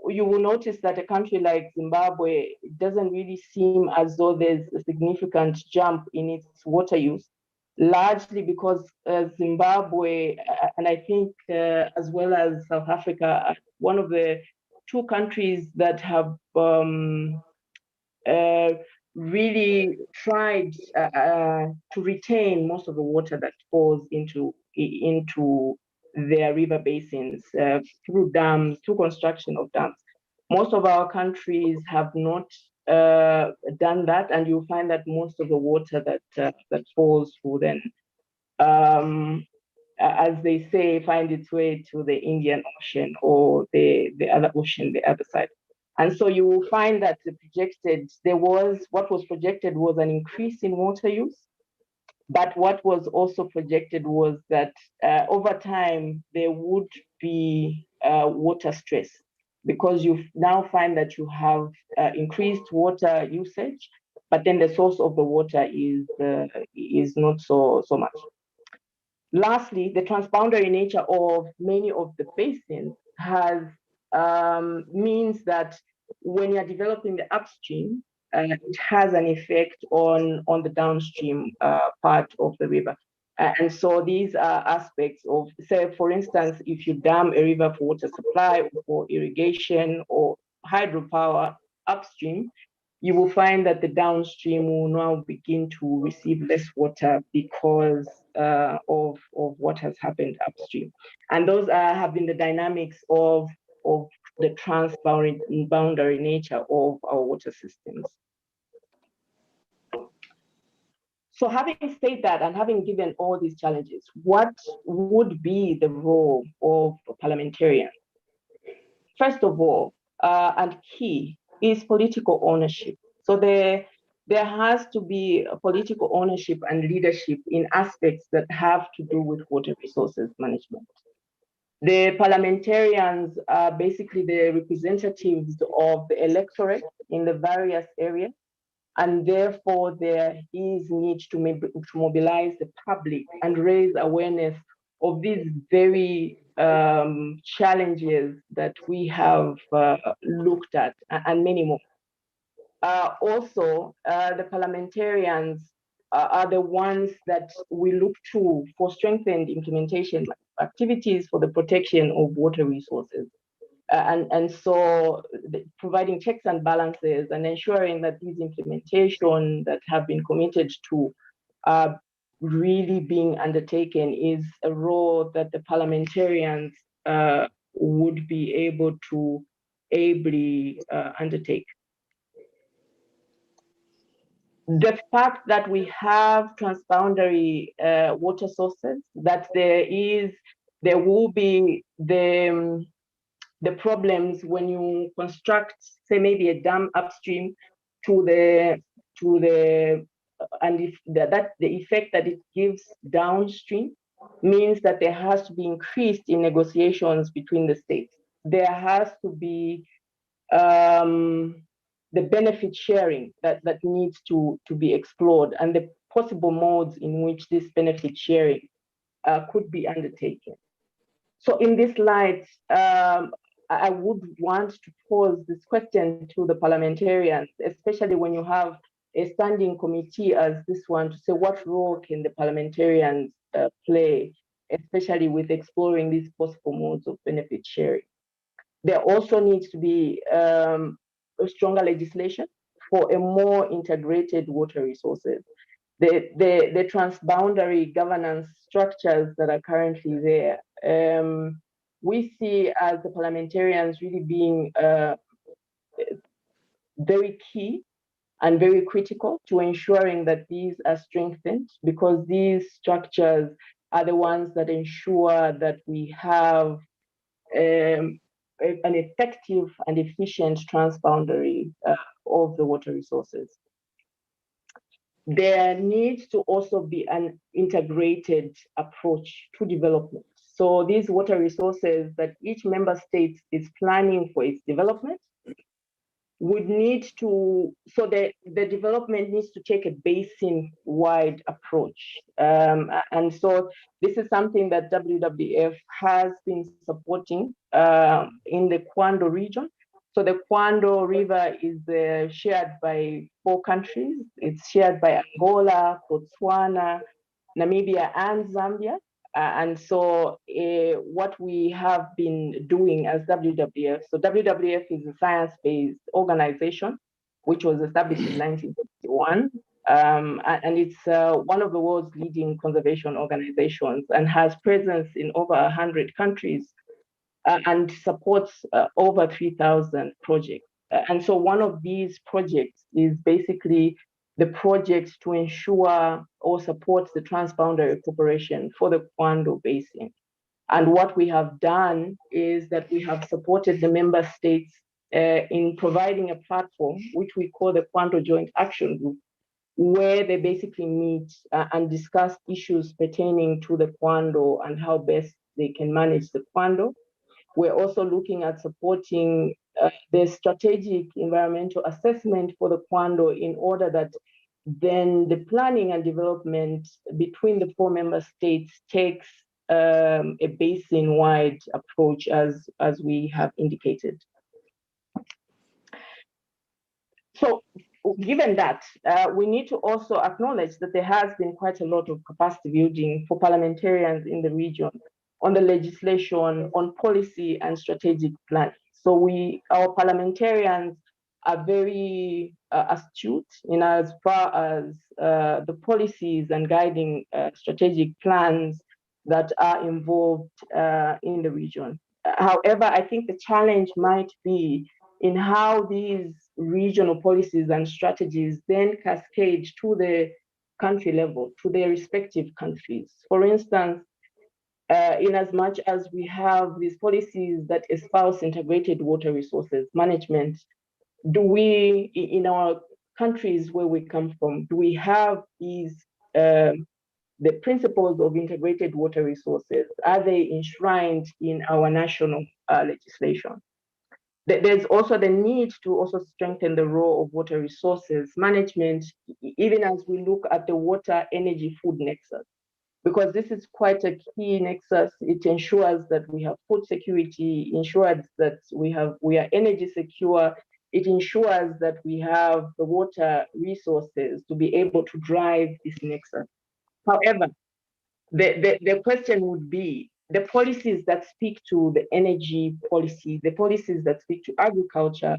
You will notice that a country like Zimbabwe, it doesn't really seem as though there's a significant jump in its water use, largely because Zimbabwe, and I think as well as South Africa, are one of the two countries that have really tried to retain most of the water that falls into their river basins through dams, through construction of dams. Most of our countries have not done that, and you'll find that most of the water that falls through then, as they say, find its way to the Indian Ocean or the other ocean, the other side. And so you will find that what was projected was an increase in water use. But what was also projected was that over time, there would be water stress, because you now find that you have increased water usage, but then the source of the water is not so much. Lastly, the transboundary nature of many of the basins means that when you're developing the upstream, it has an effect on the downstream part of the river. And so these are aspects of, say, for instance, if you dam a river for water supply or for irrigation or hydropower upstream, you will find that the downstream will now begin to receive less water because of what has happened upstream. And those have been the dynamics of the transboundary nature of our water systems. So having said that, and having given all these challenges, what would be the role of a parliamentarian? First of all, and key, is political ownership. So there has to be a political ownership and leadership in aspects that have to do with water resources management. The parliamentarians are basically the representatives of the electorate in the various areas, and therefore there is need to mobilize the public and raise awareness of these very challenges that we have looked at, and many more. Also, the parliamentarians are the ones that we look to for strengthened implementation activities for the protection of water resources. And so providing checks and balances and ensuring that these implementation that have been committed to are really being undertaken is a role that the parliamentarians would be able to ably undertake. The fact that we have transboundary water sources, that there will be the problems when you construct, say, maybe a dam upstream and if the effect that it gives downstream means that there has to be increased in negotiations between the states. There has to be the benefit sharing that needs to be explored and the possible modes in which this benefit sharing could be undertaken. So in this light, I would want to pose this question to the parliamentarians, especially when you have a standing committee as this one, to say what role can the parliamentarians play, especially with exploring these possible modes of benefit sharing. There also needs to be a stronger legislation for a more integrated water resources. The transboundary governance structures that are currently there, we see as the parliamentarians really being very key and very critical to ensuring that these are strengthened, because these structures are the ones that ensure that we have an effective and efficient transboundary of the water resources. There needs to also be an integrated approach to development. So these water resources that each member state is planning for its development would need to, so the development needs to take a basin-wide approach. And so this is something that WWF has been supporting in the Kwando region. So the Kwando River is shared by 4 countries. It's shared by Angola, Botswana, Namibia, and Zambia. And so what we have been doing as WWF, so WWF is a science-based organization, which was established in 1961. And it's one of the world's leading conservation organizations and has presence in over 100 countries and supports over 3,000 projects. And so one of these projects is basically the project to ensure or support the transboundary cooperation for the Kwando Basin. And what we have done is that we have supported the member states in providing a platform, which we call the Kwando Joint Action Group, where they basically meet and discuss issues pertaining to the Kwando and how best they can manage the Kwando. We're also looking at supporting the strategic environmental assessment for the Kwando in order that then the planning and development between the 4 member states takes a basin-wide approach as we have indicated. So given that, we need to also acknowledge that there has been quite a lot of capacity building for parliamentarians in the region on the legislation, on policy and strategic planning. So our parliamentarians are very astute in as far as the policies and guiding strategic plans that are involved in the region. However, I think the challenge might be in how these regional policies and strategies then cascade to the country level, to their respective countries. For instance, in as much as we have these policies that espouse integrated water resources management, do we, in our countries where we come from, do we have these, the principles of integrated water resources? Are they enshrined in our national legislation? There's also the need to also strengthen the role of water resources management, even as we look at the water, energy, food nexus, because this is quite a key nexus. It ensures that we have food security, ensures that we are energy secure. It ensures that we have the water resources to be able to drive this nexus. However, the question would be, the policies that speak to the energy policy, the policies that speak to agriculture,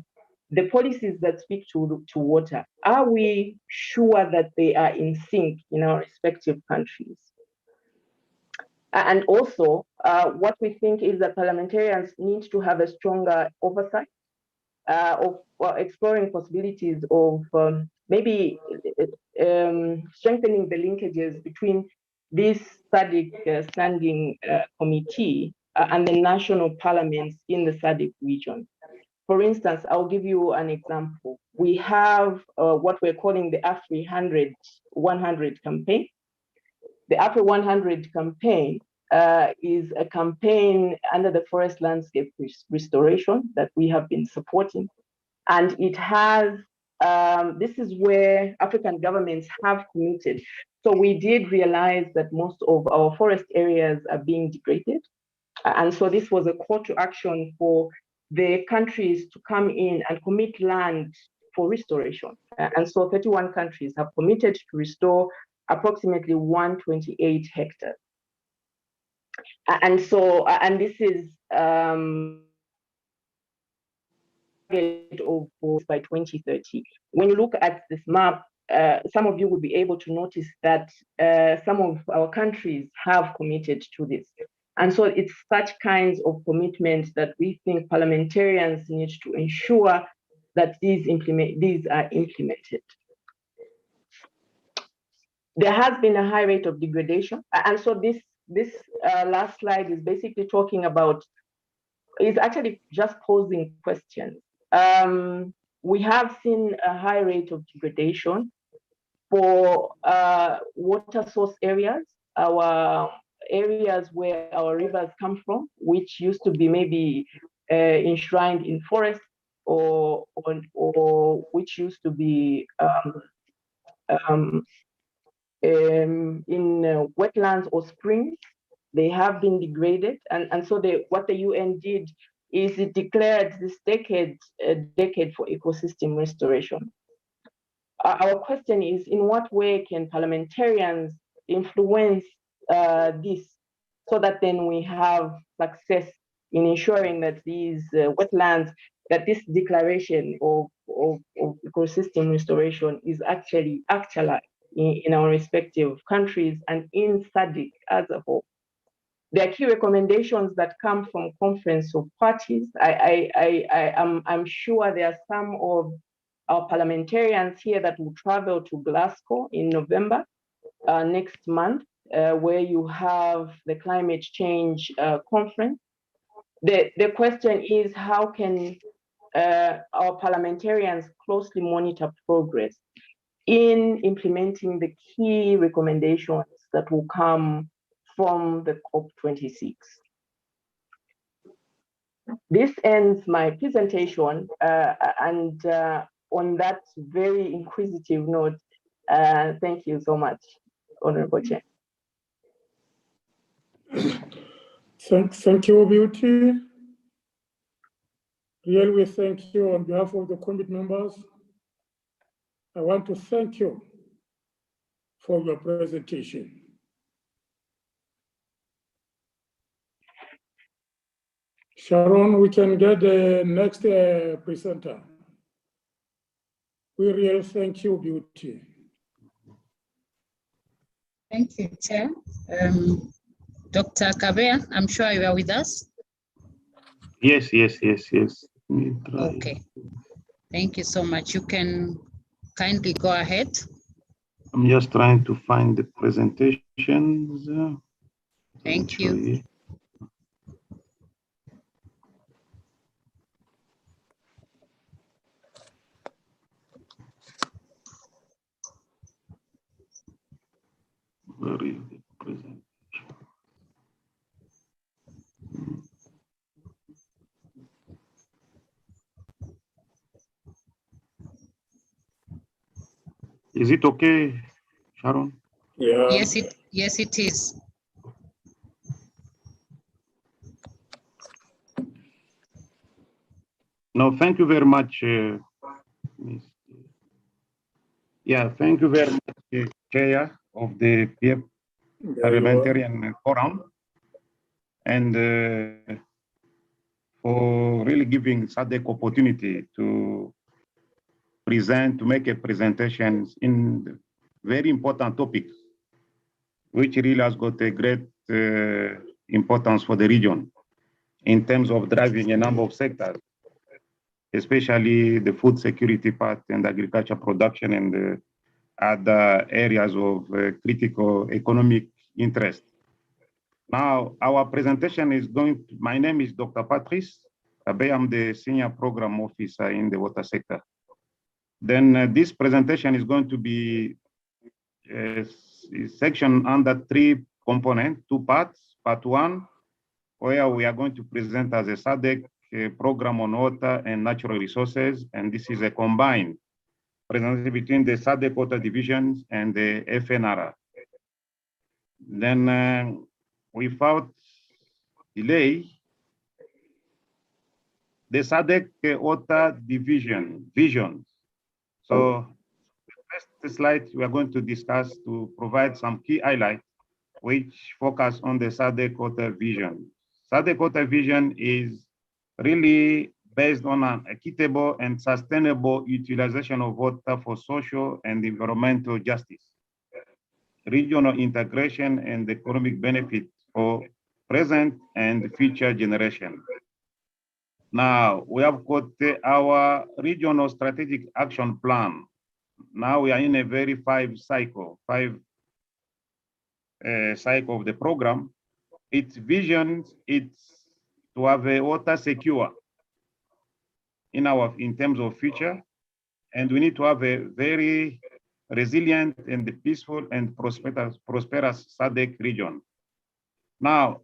the policies that speak to water, are we sure that they are in sync in our respective countries? And also, what we think is that parliamentarians need to have a stronger oversight of exploring possibilities of maybe strengthening the linkages between this SADC standing committee and the national parliaments in the SADC region. For instance, I'll give you an example. We have what we're calling the AFRI 100 campaign. The AFRI 100 campaign is a campaign under the Forest Landscape Restoration that we have been supporting. And it has, this is where African governments have committed. So we did realize that most of our forest areas are being degraded. And so this was a call to action for the countries to come in and commit land for restoration. And so 31 countries have committed to restore approximately 128 hectares. And so, and this is by 2030. When you look at this map, some of you will be able to notice that some of our countries have committed to this. And so it's such kinds of commitments that we think parliamentarians need to ensure that these are implemented. There has been a high rate of degradation. And so this last slide is basically talking about, is actually just posing questions. We have seen a high rate of degradation for water source areas, our areas where our rivers come from, which used to be maybe enshrined in forests or which used to be in wetlands or springs. They have been degraded. And so what the UN did is it declared this decade a decade for ecosystem restoration. Our question is, in what way can parliamentarians influence this so that then we have success in ensuring that these wetlands, that this declaration of ecosystem restoration is actually actualized in our respective countries and in SADC as a whole. There are key recommendations that come from Conference of Parties. I'm sure there are some of our parliamentarians here that will travel to Glasgow in November next month, where you have the climate change conference. The question is, how can our parliamentarians closely monitor progress in implementing the key recommendations that will come from the COP26. This ends my presentation, and on that very inquisitive note, thank you so much, Honorable Chair. Thank you, Beauty. Really, we thank you on behalf of the committee members. I want to thank you for your presentation. Sharon, we can get the next presenter. We really thank you, Beauty. Thank you, Chair. Dr. Kabea, I'm sure you are with us. Yes. Okay. Thank you so much. You can kindly go ahead. I'm just trying to find the presentations. Thank you. Where is the presentation? Is it okay, Sharon? Yeah. Yes, it is. No, thank you very much. Thank you very much, Chair of the PF Parliamentarian Forum, and for really giving SADC opportunity to make a presentation in very important topics, which really has got a great importance for the region in terms of driving a number of sectors, especially the food security part and agriculture production and the other areas of critical economic interest. Now, our presentation is my name is Dr. Patrice Abe. I'm the Senior Program Officer in the water sector. Then this presentation is going to be a section under three components, two parts. part 1, where we are going to present as a SADC program on water and natural resources. And this is a combined presentation between the SADC water divisions and the FNRR. Then without delay, the SADC water division visions. So the first slide we are going to discuss to provide some key highlights which focus on the SADC water vision. SADC water vision is really based on an equitable and sustainable utilization of water for social and environmental justice, regional integration, and economic benefit for present and future generations. Now, we have got our regional strategic action plan. Now we are in a very five cycle of the program. Its vision is to have a water secure in terms of future, and we need to have a very resilient and peaceful and prosperous SADC region. Now,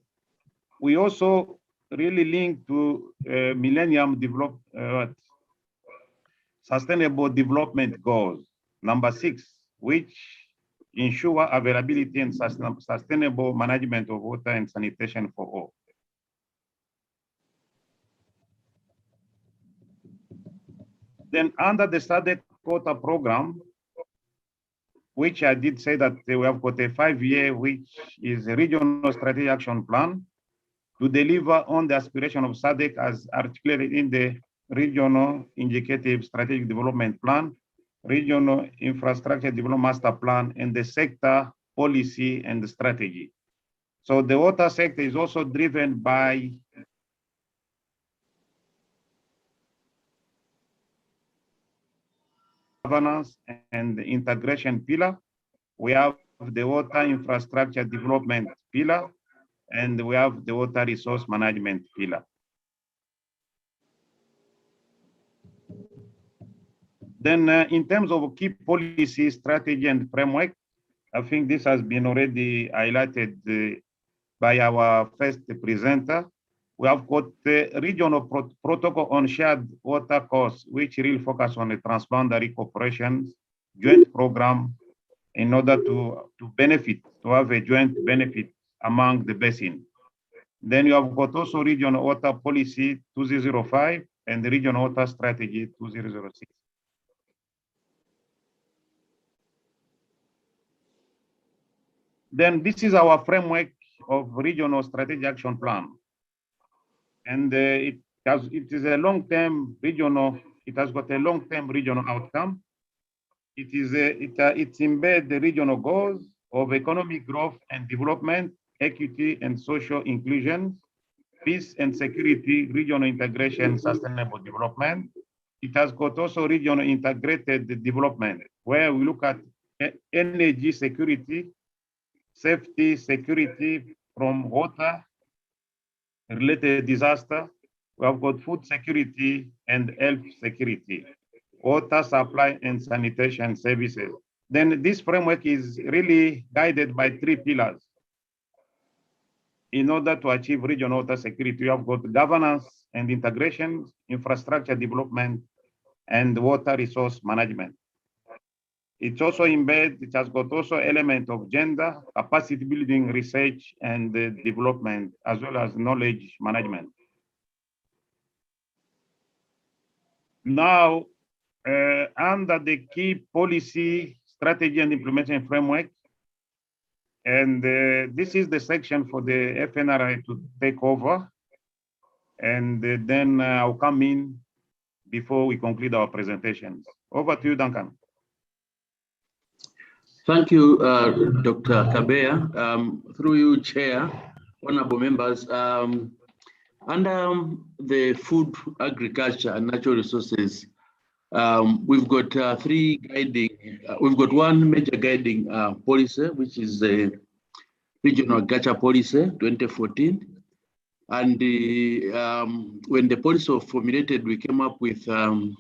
we also really link to Millennium Sustainable Development Goals, number 6, which ensure availability and sustainable management of water and sanitation for all. Then under the SADC water program, which I did say that we have got a 5-year, which is a regional strategic action plan to deliver on the aspiration of SADC as articulated in the regional indicative strategic development plan, regional infrastructure development master plan, and the sector policy and the strategy. So the water sector is also driven by governance and the integration pillar. We have the water infrastructure development pillar, and we have the water resource management pillar. Then in terms of key policy, strategy, and framework, I think this has been already highlighted by our first presenter. We have got the regional protocol on shared water costs, which really focus on the transboundary cooperation joint program in order to have a joint benefit among the basin. Then you have got also regional water policy 2005 and the regional water strategy 2006. Then this is our framework of regional strategic action plan. And it is a long-term regional, it has got a long-term regional outcome. It embeds the regional goals of economic growth and development, equity and social inclusion, peace and security, regional integration, sustainable development. It has got also regional integrated development, where we look at energy security, safety, security from water related disaster. We have got food security and health security, water supply and sanitation services. Then this framework is really guided by 3 pillars. In order to achieve regional water security, we have got governance and integration, infrastructure development, and water resource management. It's also embedded, it has got also element of gender, capacity building, research, and development, as well as knowledge management. Now, under the key policy, strategy, and implementation framework, and this is the section for the FNRI to take over, and then I'll come in before we conclude our presentations. Over to you, Duncan. Thank you, Dr. Kabea. Through you, Chair, honorable members, under the food, agriculture, and natural resources, we've got we've got one major guiding policy, which is the Regional Agriculture Policy 2014. And when the policy was formulated, we came up with the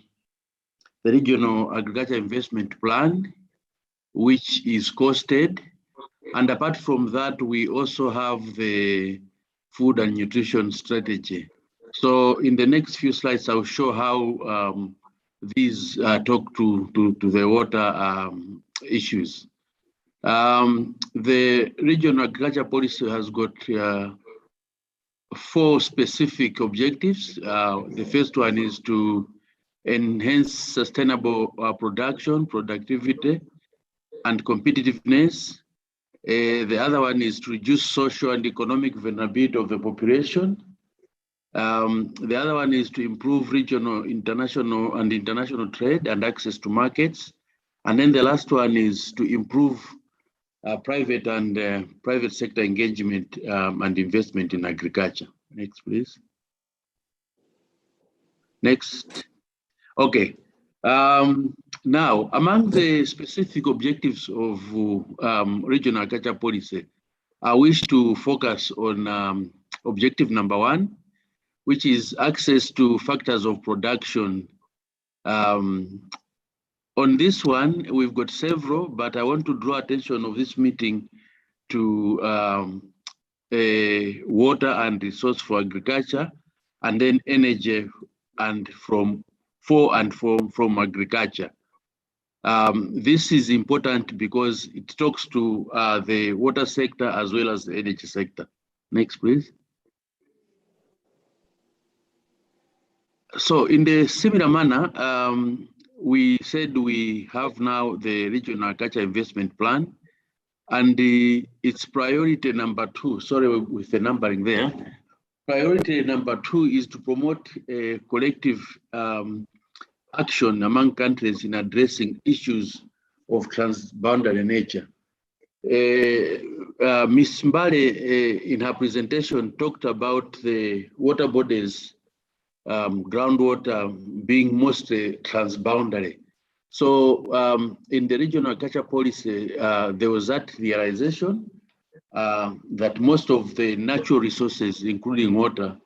Regional Agriculture Investment Plan, which is costed And apart from that, we also have the food and nutrition strategy. So in the next few slides, I'll show how these talk to the water issues. The regional agriculture policy has got 4 specific objectives. The first one is to enhance sustainable production, productivity, and competitiveness. The other one is to reduce social and economic vulnerability of the population. The other one is to improve regional, international trade and access to markets. And then the last one is to improve private and private sector engagement and investment in agriculture. Next, please. Next. Okay. Now, among the specific objectives of regional agriculture policy, I wish to focus on objective number 1, which is access to factors of production. On this one, we've got several, but I want to draw attention of this meeting to water and resource for agriculture, and then energy and from agriculture. This is important because it talks to the water sector as well as the energy sector. Next, please. So in the similar manner, we said we have now the regional agriculture investment plan, and its priority number 2, sorry with the numbering there, priority number 2 is to promote a collective action among countries in addressing issues of transboundary nature. Ms. Mbale, in her presentation, talked about the water bodies, groundwater being mostly transboundary. So in the regional agriculture policy, there was that realization that most of the natural resources, including water,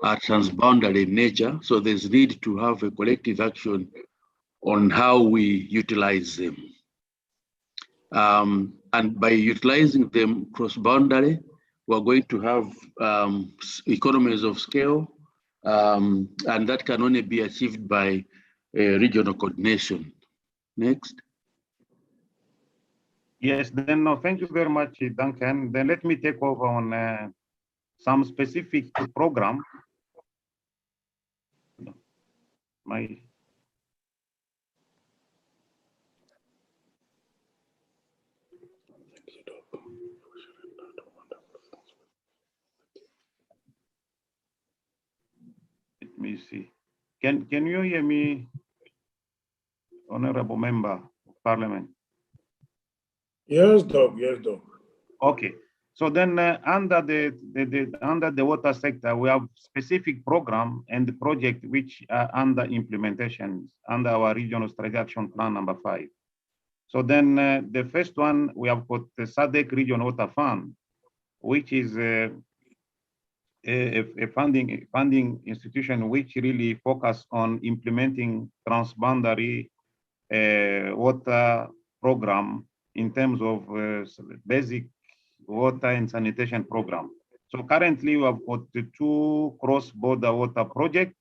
are transboundary in nature. So there's need to have a collective action on how we utilize them. And by utilizing them cross-boundary, we're going to have economies of scale, and that can only be achieved by regional coordination. Next. Yes, then no, thank you very much, Duncan. Then let me take over on some specific program. Let me see. Can you hear me, Honorable Member of Parliament? Yes, Doc. Yes, Doc. Okay. So then under the water sector, we have specific program and the project which are under implementation under our regional strategic action plan number 5. So then the first one, we have got the SADC Regional Water Fund, which is a funding institution which really focus on implementing transboundary water program in terms of basic water and sanitation program. So currently we have got the 2 cross-border water projects.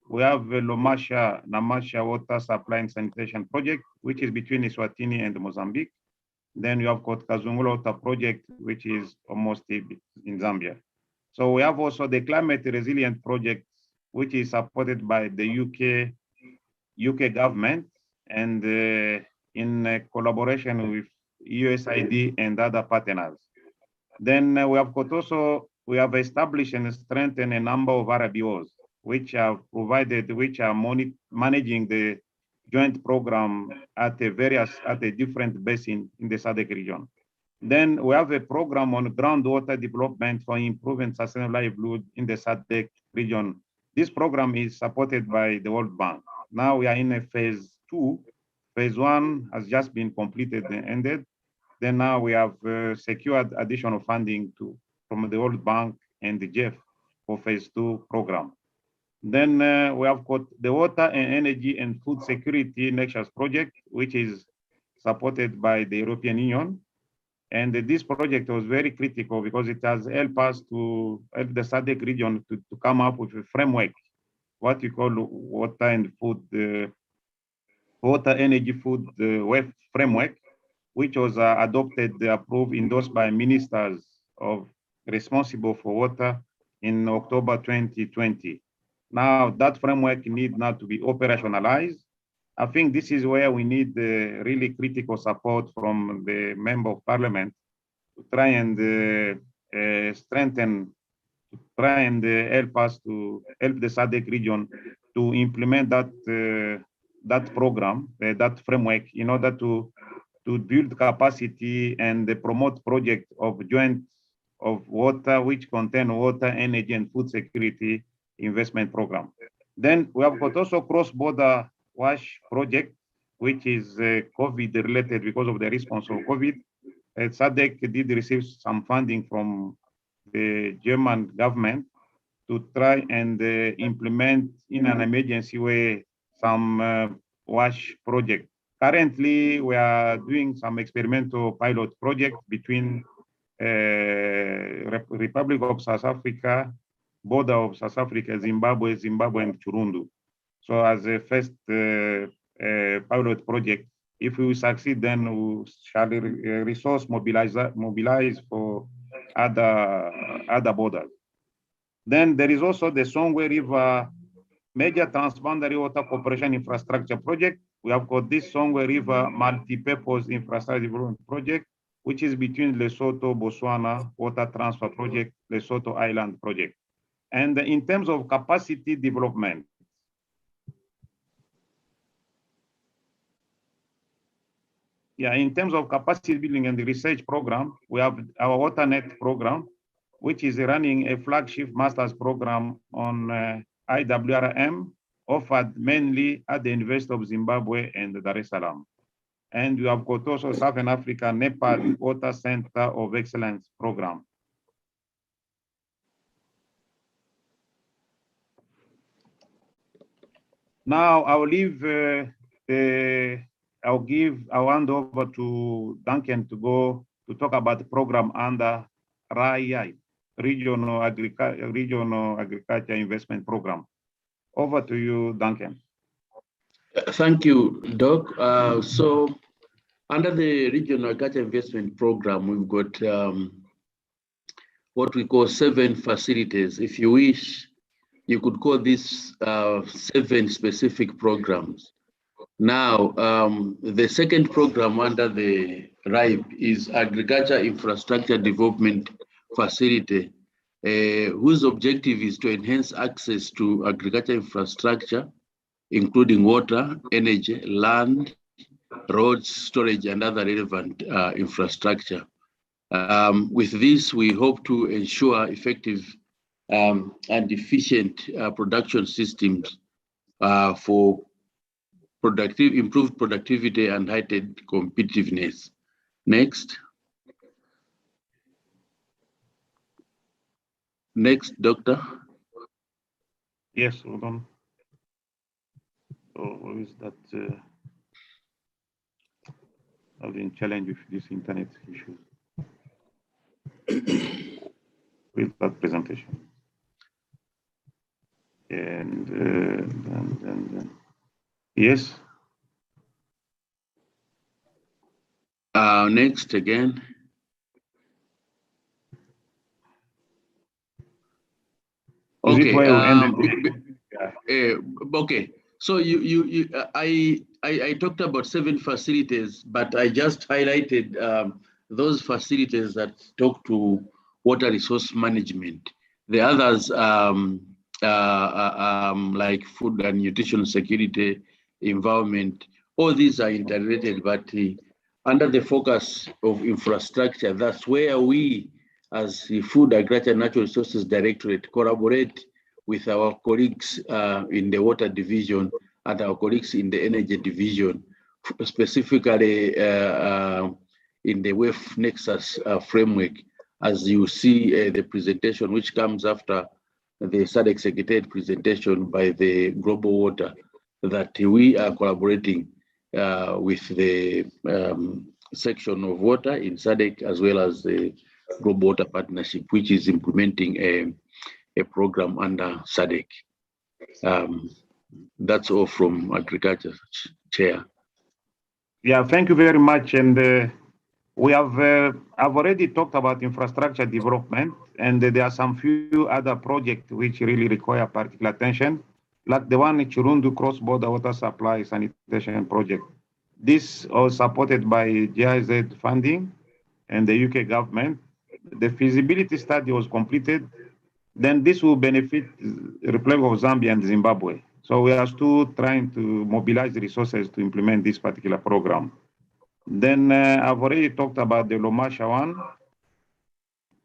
We have the Namasha water supply and sanitation project, which is between Eswatini and Mozambique. Then we have got Kazungula water project, which is almost in Zambia. So we have also the climate resilient project, which is supported by the UK government and in collaboration with USAID and other partners. Then we have established and strengthened a number of RBOs, which are managing the joint program at a different basin in the SADC region. Then we have a program on groundwater development for improving sustainable livelihood in the SADC region. This program is supported by the World Bank. Now we are in a phase 2. Phase 1 has just been completed and ended. Then now we have secured additional funding from the World Bank and the GEF for phase 2 program. Then we have got the water and energy and food security Nexus project, which is supported by the European Union. And this project was very critical because it has helped us to help the SADC region to come up with a framework, what we call water and food, water, energy, food web framework, which was adopted, approved, endorsed by ministers responsible for water in October 2020. Now that framework needs now to be operationalized. I think this is where we need really critical support from the Member of Parliament to try and strengthen, to try and help us to help the SADC region to implement that program, that framework, in order to build capacity and promote projects of joint of water, which contain water, energy, and food security investment program. Then we have got also cross-border WASH project, which is COVID related because of the response of COVID. SADC did receive some funding from the German government to try and implement in an emergency way some WASH project. Currently, we are doing some experimental pilot project between Republic of South Africa, border of South Africa, Zimbabwe, and Churundu. So as a first pilot project, if we succeed, then we shall resource mobilize for other borders. Then there is also the Songwe River Major Transboundary Water Cooperation Infrastructure Project. We have got this Songwe River Multi-Purpose Infrastructure Development Project, which is between Lesotho, Botswana Water Transfer Project, Lesotho Island Project. And in terms of capacity development, in terms of capacity building and the research program, we have our WaterNet program, which is running a flagship master's program on IWRM, offered mainly at the University of Zimbabwe and Dar es Salaam. And we have got also Southern Africa Nepal Water Center of Excellence program. Now I'll leave I'll hand over to Duncan to go to talk about the program under RAI, Regional Agriculture Investment Program. Over to you, Duncan. Thank you, Doc. So under the Regional Agriculture Investment Program, we've got what we call 7 facilities. If you wish, you could call this 7 specific programs. Now, the second program under the RIPE is Agriculture Infrastructure Development Facility, whose objective is to enhance access to agriculture infrastructure, including water, energy, land, roads, storage, and other relevant infrastructure. With this, we hope to ensure effective and efficient production systems for improved productivity and heightened competitiveness. Next. Next, Doctor. Yes, hold on. So what is that? I've been challenged with this internet issue. With that presentation. And then. Yes. Next again. Okay. Okay. So I talked about 7 facilities, but I just highlighted those facilities that talk to water resource management. The others, like food and nutrition security, environment, all these are integrated, but under the focus of infrastructure, that's where we, as the Food, Agriculture, and Natural Resources Directorate, collaborate with our colleagues in the Water Division and our colleagues in the Energy Division, specifically in the WEF Nexus framework, as you see the presentation, which comes after the SADC Secretariat presentation by the Global Water, that we are collaborating with the section of water in SADC, as well as the Global Water Partnership, which is implementing a program under SADC. That's all from Agriculture, Chair. Yeah, thank you very much. And I've already talked about infrastructure development, and there are some few other projects which really require particular attention, like the one in Chirundu cross-border water supply sanitation project. This was supported by GIZ funding and the UK government. The feasibility study was completed. Then this will benefit the Republic of Zambia and Zimbabwe. So we are still trying to mobilize the resources to implement this particular program. Then I've already talked about the Lomasha one.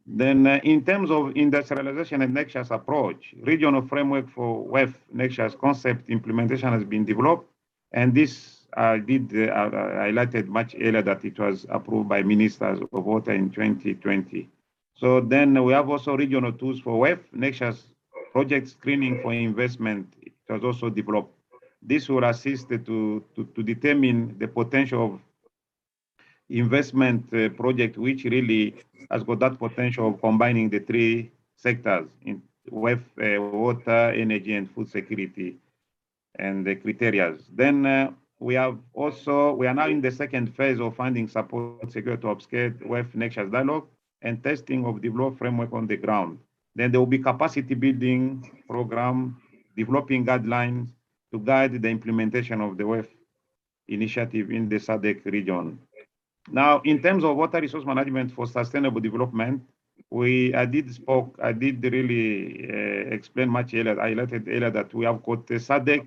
Then in terms of industrialization and Nexus Approach, regional framework for WEF Nexus concept implementation has been developed. And this I highlighted much earlier that it was approved by ministers of water in 2020. So then we have also regional tools for WEF Nexus project screening for investment. It was also developed. This will assist to determine the potential of investment project, which really has got that potential of combining the three sectors in WEF, water, energy, and food security, and the criteria. Then we are now in the second phase of funding support secure to upscale WEF Nexus dialogue and testing of developed framework on the ground. Then there will be capacity building program, developing guidelines to guide the implementation of the WEF initiative in the SADC region. Now, in terms of water resource management for sustainable development, I did really explain much earlier, I highlighted earlier that we have got the SADC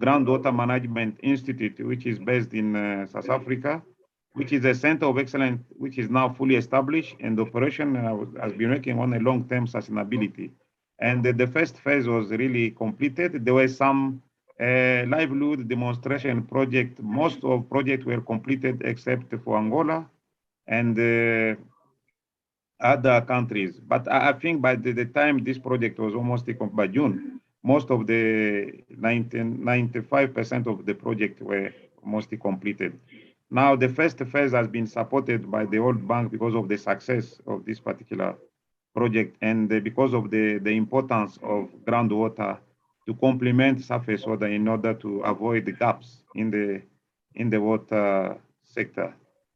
Groundwater Management Institute, which is based in South Africa, which is a center of excellence, which is now fully established, and the operation has been working on a long-term sustainability. And the first phase was really completed. There were some livelihood demonstration project. Most of projects were completed except for Angola and other countries. But I think by the time this project was almost by June, most of the 95% of the project were mostly completed. Now, the first phase has been supported by the World Bank because of the success of this particular project and because of the importance of groundwater to complement surface water in order to avoid the gaps in the water sector.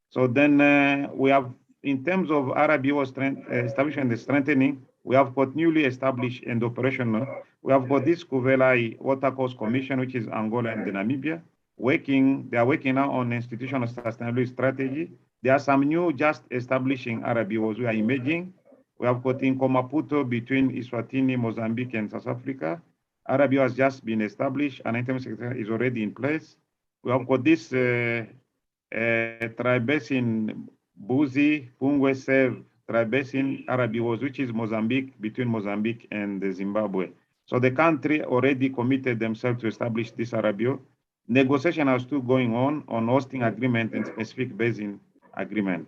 So then we have, in terms of RBO establishment and strengthening, we have got newly established and operational. We have got this Kuvelai Water Course Commission, which is Angola and Namibia. They are working now on institutional sustainability strategy. There are some new just establishing RBOs we are emerging. We have got in Komaputo between Eswatini, Mozambique, and South Africa. RBO has just been established, and interim secretary is already in place. We have got this Tri-Basin Buzi, Pungwe, Sev, Tri-Basin RBOs, which is Mozambique, between Mozambique and Zimbabwe. So the country already committed themselves to establish this RBO. Negotiation are still going on hosting agreement and specific basin agreement.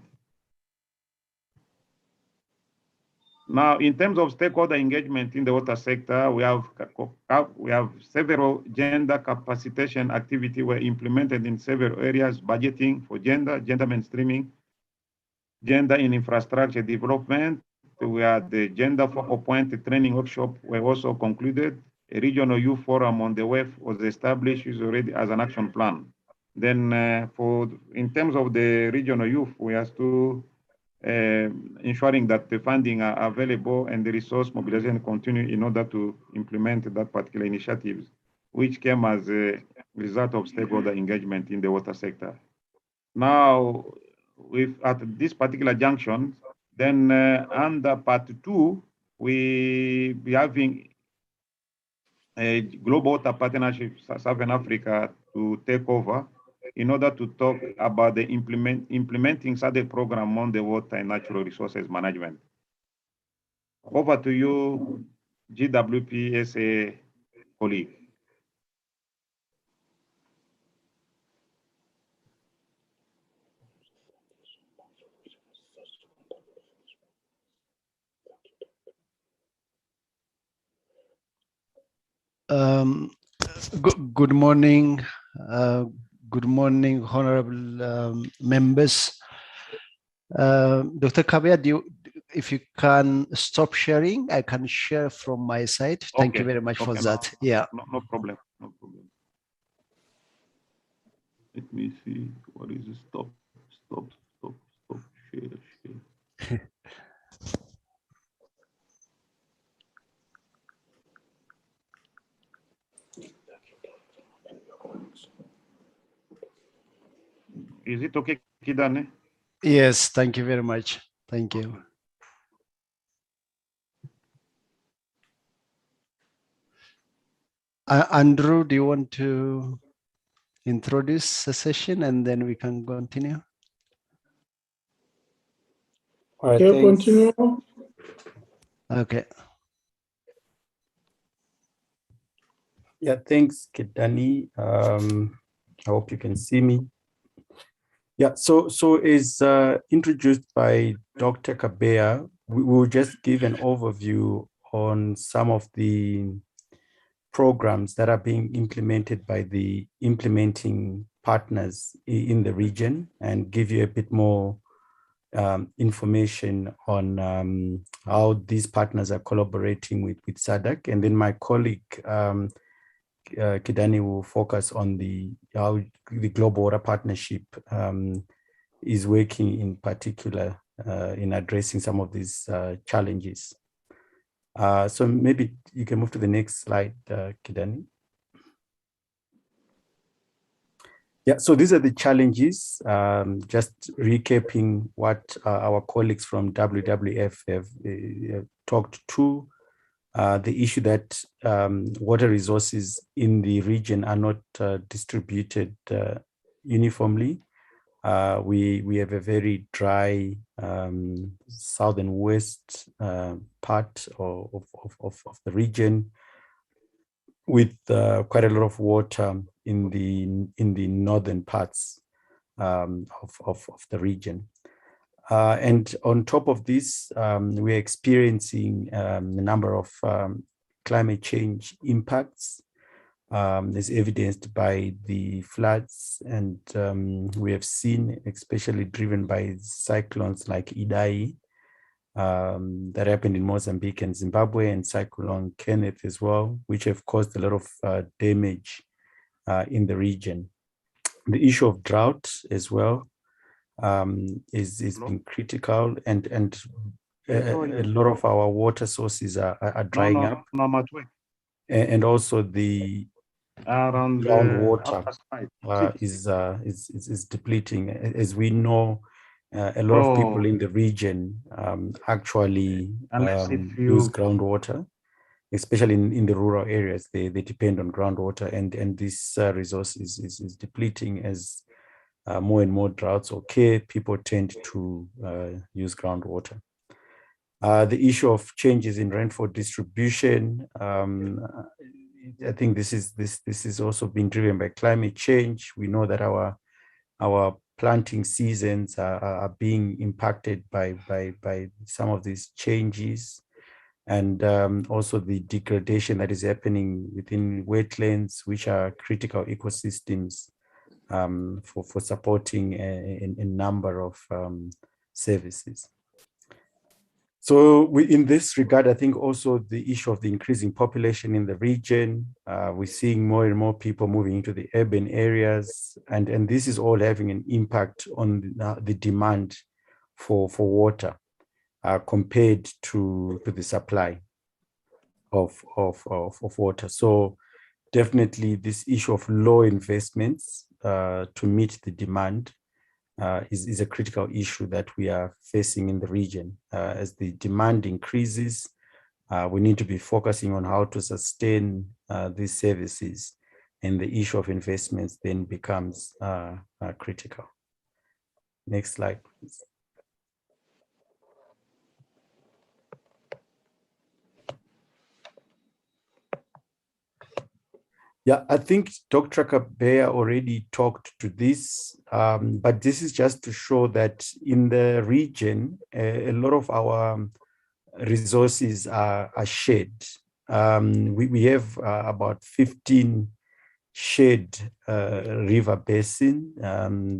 Now, in terms of stakeholder engagement in the water sector, we have several gender capacitation activities were implemented in several areas, budgeting for gender mainstreaming, gender in infrastructure development. We had the gender focal point training workshop were also concluded. A regional youth forum on the WEF was established already as an action plan. Then in terms of the regional youth, we are still ensuring that the funding are available and the resource mobilization continue in order to implement that particular initiatives, which came as a result of stakeholder engagement in the water sector. Now, at this particular junction, then under part 2, we be having a global water partnership Southern Africa to take over in order to talk about the implementing SADC program on the water and natural resources management. Over to you, GWPSA colleague. Good morning. Good morning, honorable members Dr. Kabea, if you can stop sharing, I can share from my side. Thank you very much for that. Yeah. No problem. No problem. Let me see. What is it? Stop share. Is it okay, Kidane? Yes, thank you very much. Thank you. Andrew, do you want to introduce the session and then we can continue? All right, continue. Okay. Yeah, thanks, Kidani. I hope you can see me. Yeah, so as introduced by Dr. Kabea, we will just give an overview on some of the programs that are being implemented by the implementing partners in the region and give you a bit more information on how these partners are collaborating with SADC. And then my colleague, Kidani, will focus on how the Global Water Partnership is working in particular in addressing some of these challenges. So maybe you can move to the next slide, Kidani. Yeah, so these are the challenges. Just recapping what our colleagues from WWF have talked to. The issue that water resources in the region are not distributed uniformly. We have a very dry southern west part of the region with quite a lot of water in the northern parts of the region. And on top of this, we're experiencing a number of climate change impacts, as evidenced by the floods. And we have seen, especially driven by cyclones like Idai, that happened in Mozambique and Zimbabwe, and Cyclone Kenneth as well, which have caused a lot of damage in the region. The issue of drought as well is being critical, and a lot of our water sources are drying up, and also the groundwater is depleting. As we know, a lot of people in the region actually use groundwater, especially in the rural areas. They depend on groundwater, and this resource is depleting as more and more droughts occur. People tend to use groundwater. The issue of changes in rainfall distribution, I think this is also being driven by climate change. We know that our planting seasons are being impacted by some of these changes, and also the degradation that is happening within wetlands, which are critical ecosystems for supporting a number of services. So in this regard, I think also the issue of the increasing population in the region, we're seeing more and more people moving into the urban areas, and this is all having an impact on the demand for water compared to the supply of water. So definitely this issue of low investments to meet the demand is a critical issue that we are facing in the region. As the demand increases, we need to be focusing on how to sustain these services, and the issue of investments then becomes critical. Next slide, please. Yeah, I think Dr. Kabea already talked to this, but this is just to show that in the region, a lot of our resources are shared. We have about 15 shared river basin,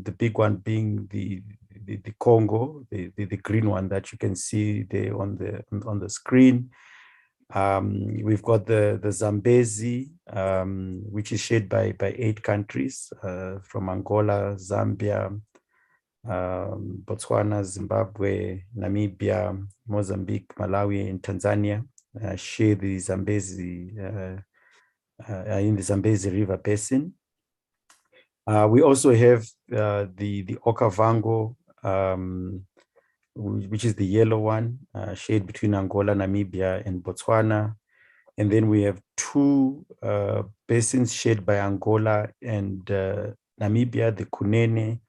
the big one being the the Congo, the green one that you can see there on the screen. We've got the Zambezi, which is shared by 8 countries from Angola, Zambia, Botswana, Zimbabwe, Namibia, Mozambique, Malawi, and Tanzania share the Zambezi in the Zambezi River Basin. We also have the Okavango, which is the yellow one, shared between Angola, Namibia, and Botswana. And then we have 2 basins shared by Angola and Namibia, the Kunene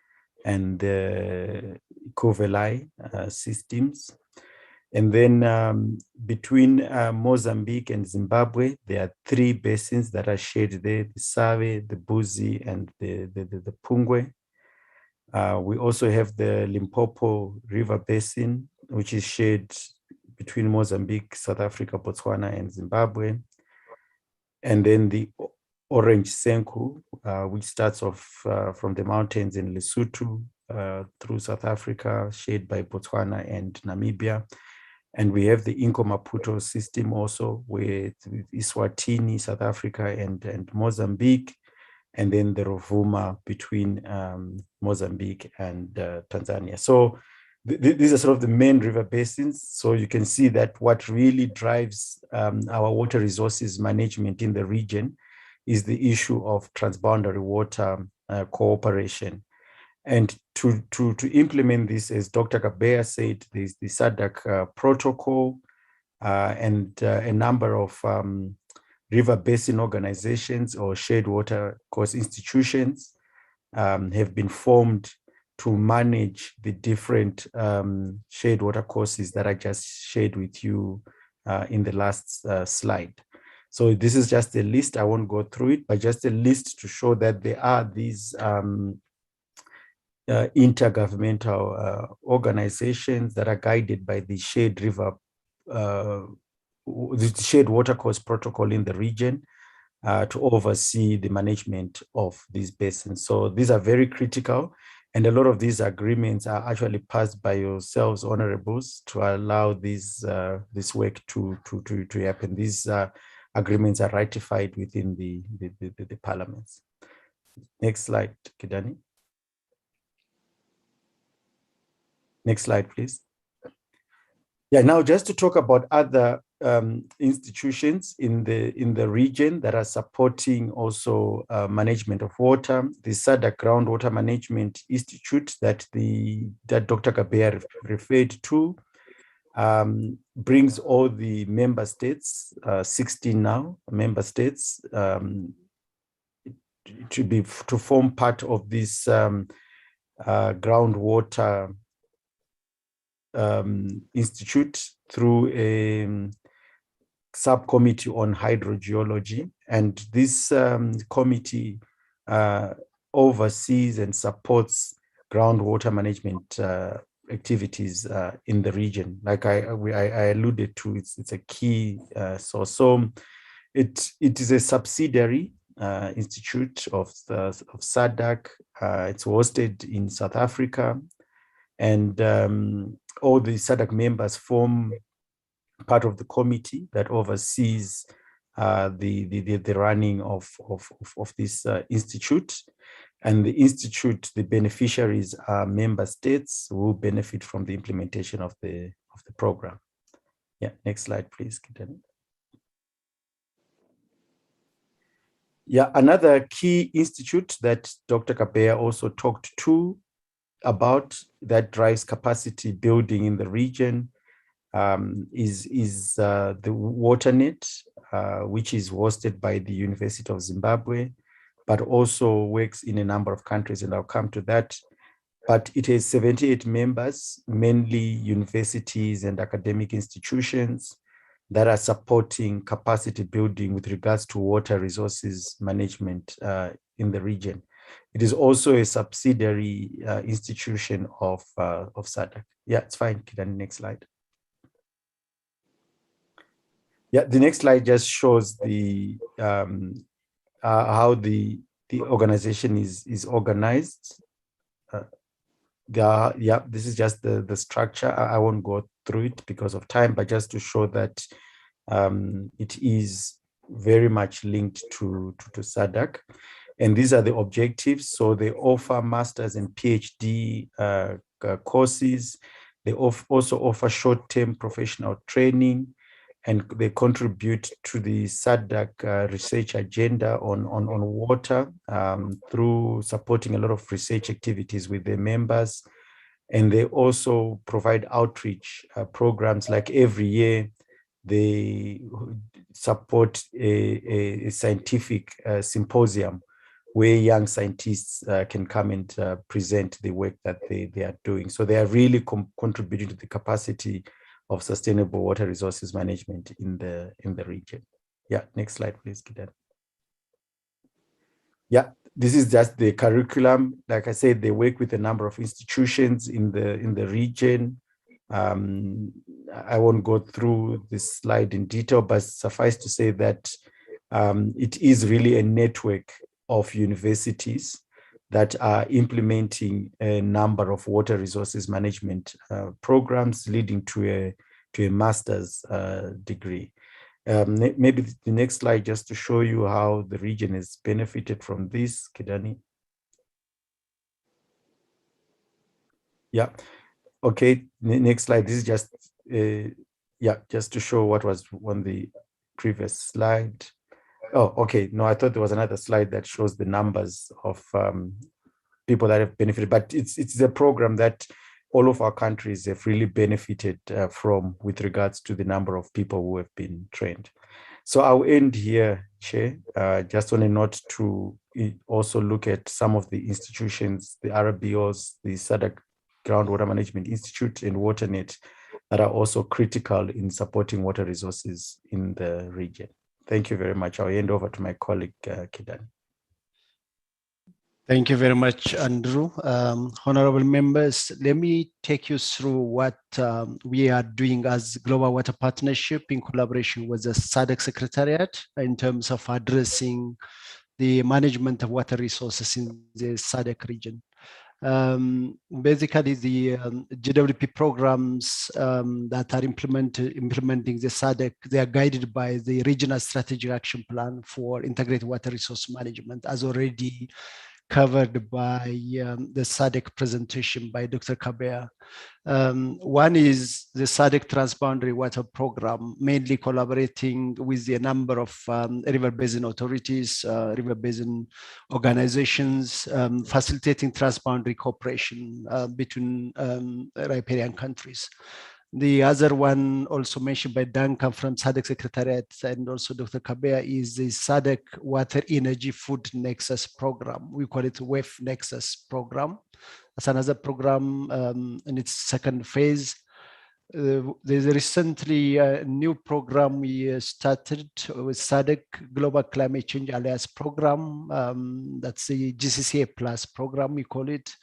and the Ikovelai systems. And then between Mozambique and Zimbabwe, there are 3 basins that are shared there, the Save, the Buzi, and the Pungwe. We also have the Limpopo River Basin, which is shared between Mozambique, South Africa, Botswana, and Zimbabwe. And then the Orange Senku, which starts off from the mountains in Lesotho through South Africa, shared by Botswana and Namibia. And we have the Inco Maputo system also with Eswatini, South Africa, and Mozambique. And then the Rovuma between Mozambique and Tanzania. So these are sort of the main river basins. So you can see that what really drives our water resources management in the region is the issue of transboundary water cooperation. And to implement this, as Dr. Kabea said, there's the SADC protocol and a number of river basin organizations or shared water course institutions have been formed to manage the different shared water courses that I just shared with you in the last slide. So this is just a list. I won't go through it, but just a list to show that there are these intergovernmental organizations that are guided by the shared river, the shared water course protocol in the region to oversee the management of these basins. So these are very critical, and a lot of these agreements are actually passed by yourselves, honorables, to allow this work to happen. These agreements are ratified within the parliaments. Next slide, Kidani. Next slide, please. Yeah, now just to talk about other institutions in the region that are supporting also management of water. The SADC Groundwater Management Institute that Dr. Kabea referred to brings all the member states, 16 now member states, to form part of this groundwater institute through a subcommittee on hydrogeology. And this committee oversees and supports groundwater management activities in the region. Like I alluded to, it's a key source. So it is a subsidiary institute of SADC. It's hosted in South Africa, and all the SADC members form part of the committee that oversees the running of this institute. And the institute, the beneficiaries are member states who benefit from the implementation of the program. Yeah, next slide, please, Kitani. Yeah, another key institute that Dr. Kabea also talked about that drives capacity building in the region is the WaterNet, which is hosted by the University of Zimbabwe, but also works in a number of countries, and I'll come to that. But it has 78 members, mainly universities and academic institutions that are supporting capacity building with regards to water resources management in the region. It is also a subsidiary institution of SADC. Yeah, it's fine. Kidani, next slide. Yeah, the next slide just shows the how the organization is organized. Yeah, this is just the structure. I won't go through it because of time, but just to show that it is very much linked to SADC. And these are the objectives. So they offer master's and PhD courses. They also offer short-term professional training, and they contribute to the SADC research agenda on water through supporting a lot of research activities with their members. And they also provide outreach programs. Like every year, they support a scientific symposium where young scientists can come and present the work that they are doing. So they are really contributing to the capacity of sustainable water resources management in the region. Yeah, next slide, please, Kidan. Yeah, this is just the curriculum. Like I said, they work with a number of institutions in the region. I won't go through this slide in detail, but suffice to say that it is really a network of universities that are implementing a number of water resources management programs leading to a master's degree. Maybe the next slide, just to show you how the region has benefited from this, Kidani. Yeah. Okay, next slide. This is just, just to show what was on the previous slide. Oh, okay. No, I thought there was another slide that shows the numbers of people that have benefited, but it's a program that all of our countries have really benefited from with regards to the number of people who have been trained. So I'll end here, Chair. Just on a note to also look at some of the institutions, the RBOs, the SADC Groundwater Management Institute and WaterNet that are also critical in supporting water resources in the region. Thank you very much. I'll hand over to my colleague, Kidan. Thank you very much, Andrew. Honorable members, let me take you through what we are doing as Global Water Partnership in collaboration with the SADC Secretariat in terms of addressing the management of water resources in the SADC region. Basically, the GWP programs that are implementing the SADC, they are guided by the Regional Strategic Action Plan for Integrated Water Resource Management, as already covered by the SADC presentation by Dr. Kabea. One is the SADC Transboundary Water Program, mainly collaborating with a number of river basin authorities, river basin organizations, facilitating transboundary cooperation between riparian countries. The other one also mentioned by Duncan from SADC Secretariat and also Dr. Kabea is the SADC Water Energy Food Nexus program. We call it WEF Nexus program. That's another program in its second phase. There's recently a new program we started with SADC Global Climate Change Alliance program. That's the GCCA Plus program, we call it.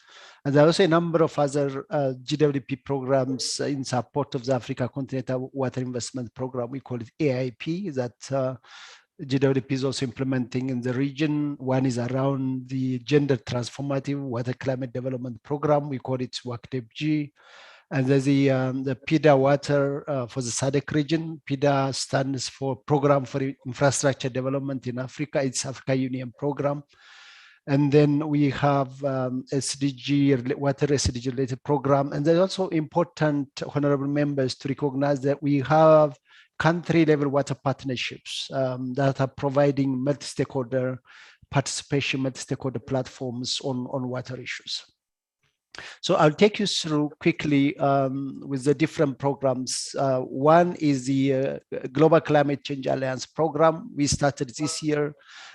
And there are also a number of other GWP programs in support of the Africa Continental Water Investment Program. We call it AIP, that GWP is also implementing in the region. One is around the Gender Transformative Water Climate Development Program. We call it WACDEP-G. And there's the PIDA Water for the SADC region. PIDA stands for Program for Infrastructure Development in Africa. It's Africa Union program. And then we have SDG, water SDG related program. And there's also important, honorable members, to recognize that we have country level water partnerships that are providing multi-stakeholder participation, multi-stakeholder platforms on water issues. So I'll take you through quickly with the different programs. One is the Global Climate Change Alliance program. We started this year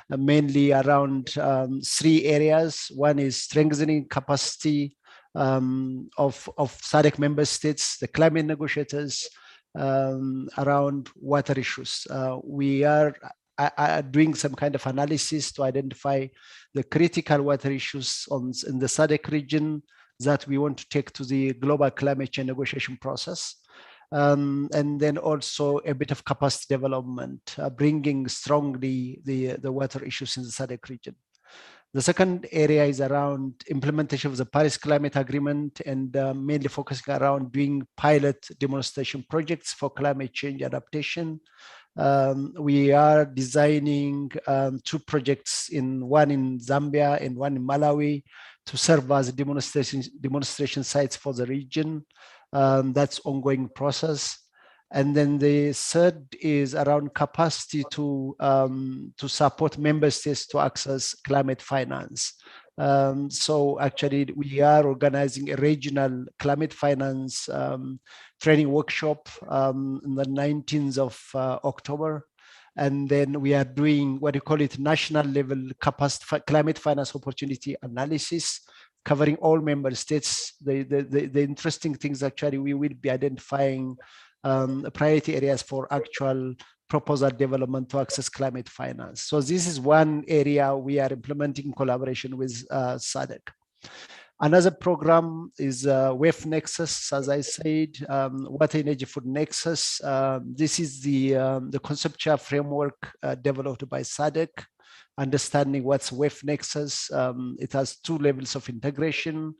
mainly around 3 areas. One is strengthening capacity of SADC member states, the climate negotiators, around water issues. We are doing some kind of analysis to identify the critical water issues in the SADC region that we want to take to the global climate change negotiation process. And then also a bit of capacity development, bringing strongly the water issues in the SADC region. The second area is around implementation of the Paris Climate Agreement and mainly focusing around doing pilot demonstration projects for climate change adaptation. We are designing 2 projects, one in Zambia and one in Malawi, to serve as demonstration sites for the region. That's ongoing process. And then the third is around capacity to support member states to access climate finance. So actually, we are organizing a regional climate finance training workshop on the 19th of October. And then we are doing what you call it national level capacity climate finance opportunity analysis, covering all member states. The interesting things actually, we will be identifying priority areas for actual proposal development to access climate finance. So this is one area we are implementing in collaboration with SADC. Another program is WEF Nexus, as I said, Water Energy Food Nexus. This is the conceptual framework developed by SADC, understanding what's WEF Nexus. It has 2 levels of integration.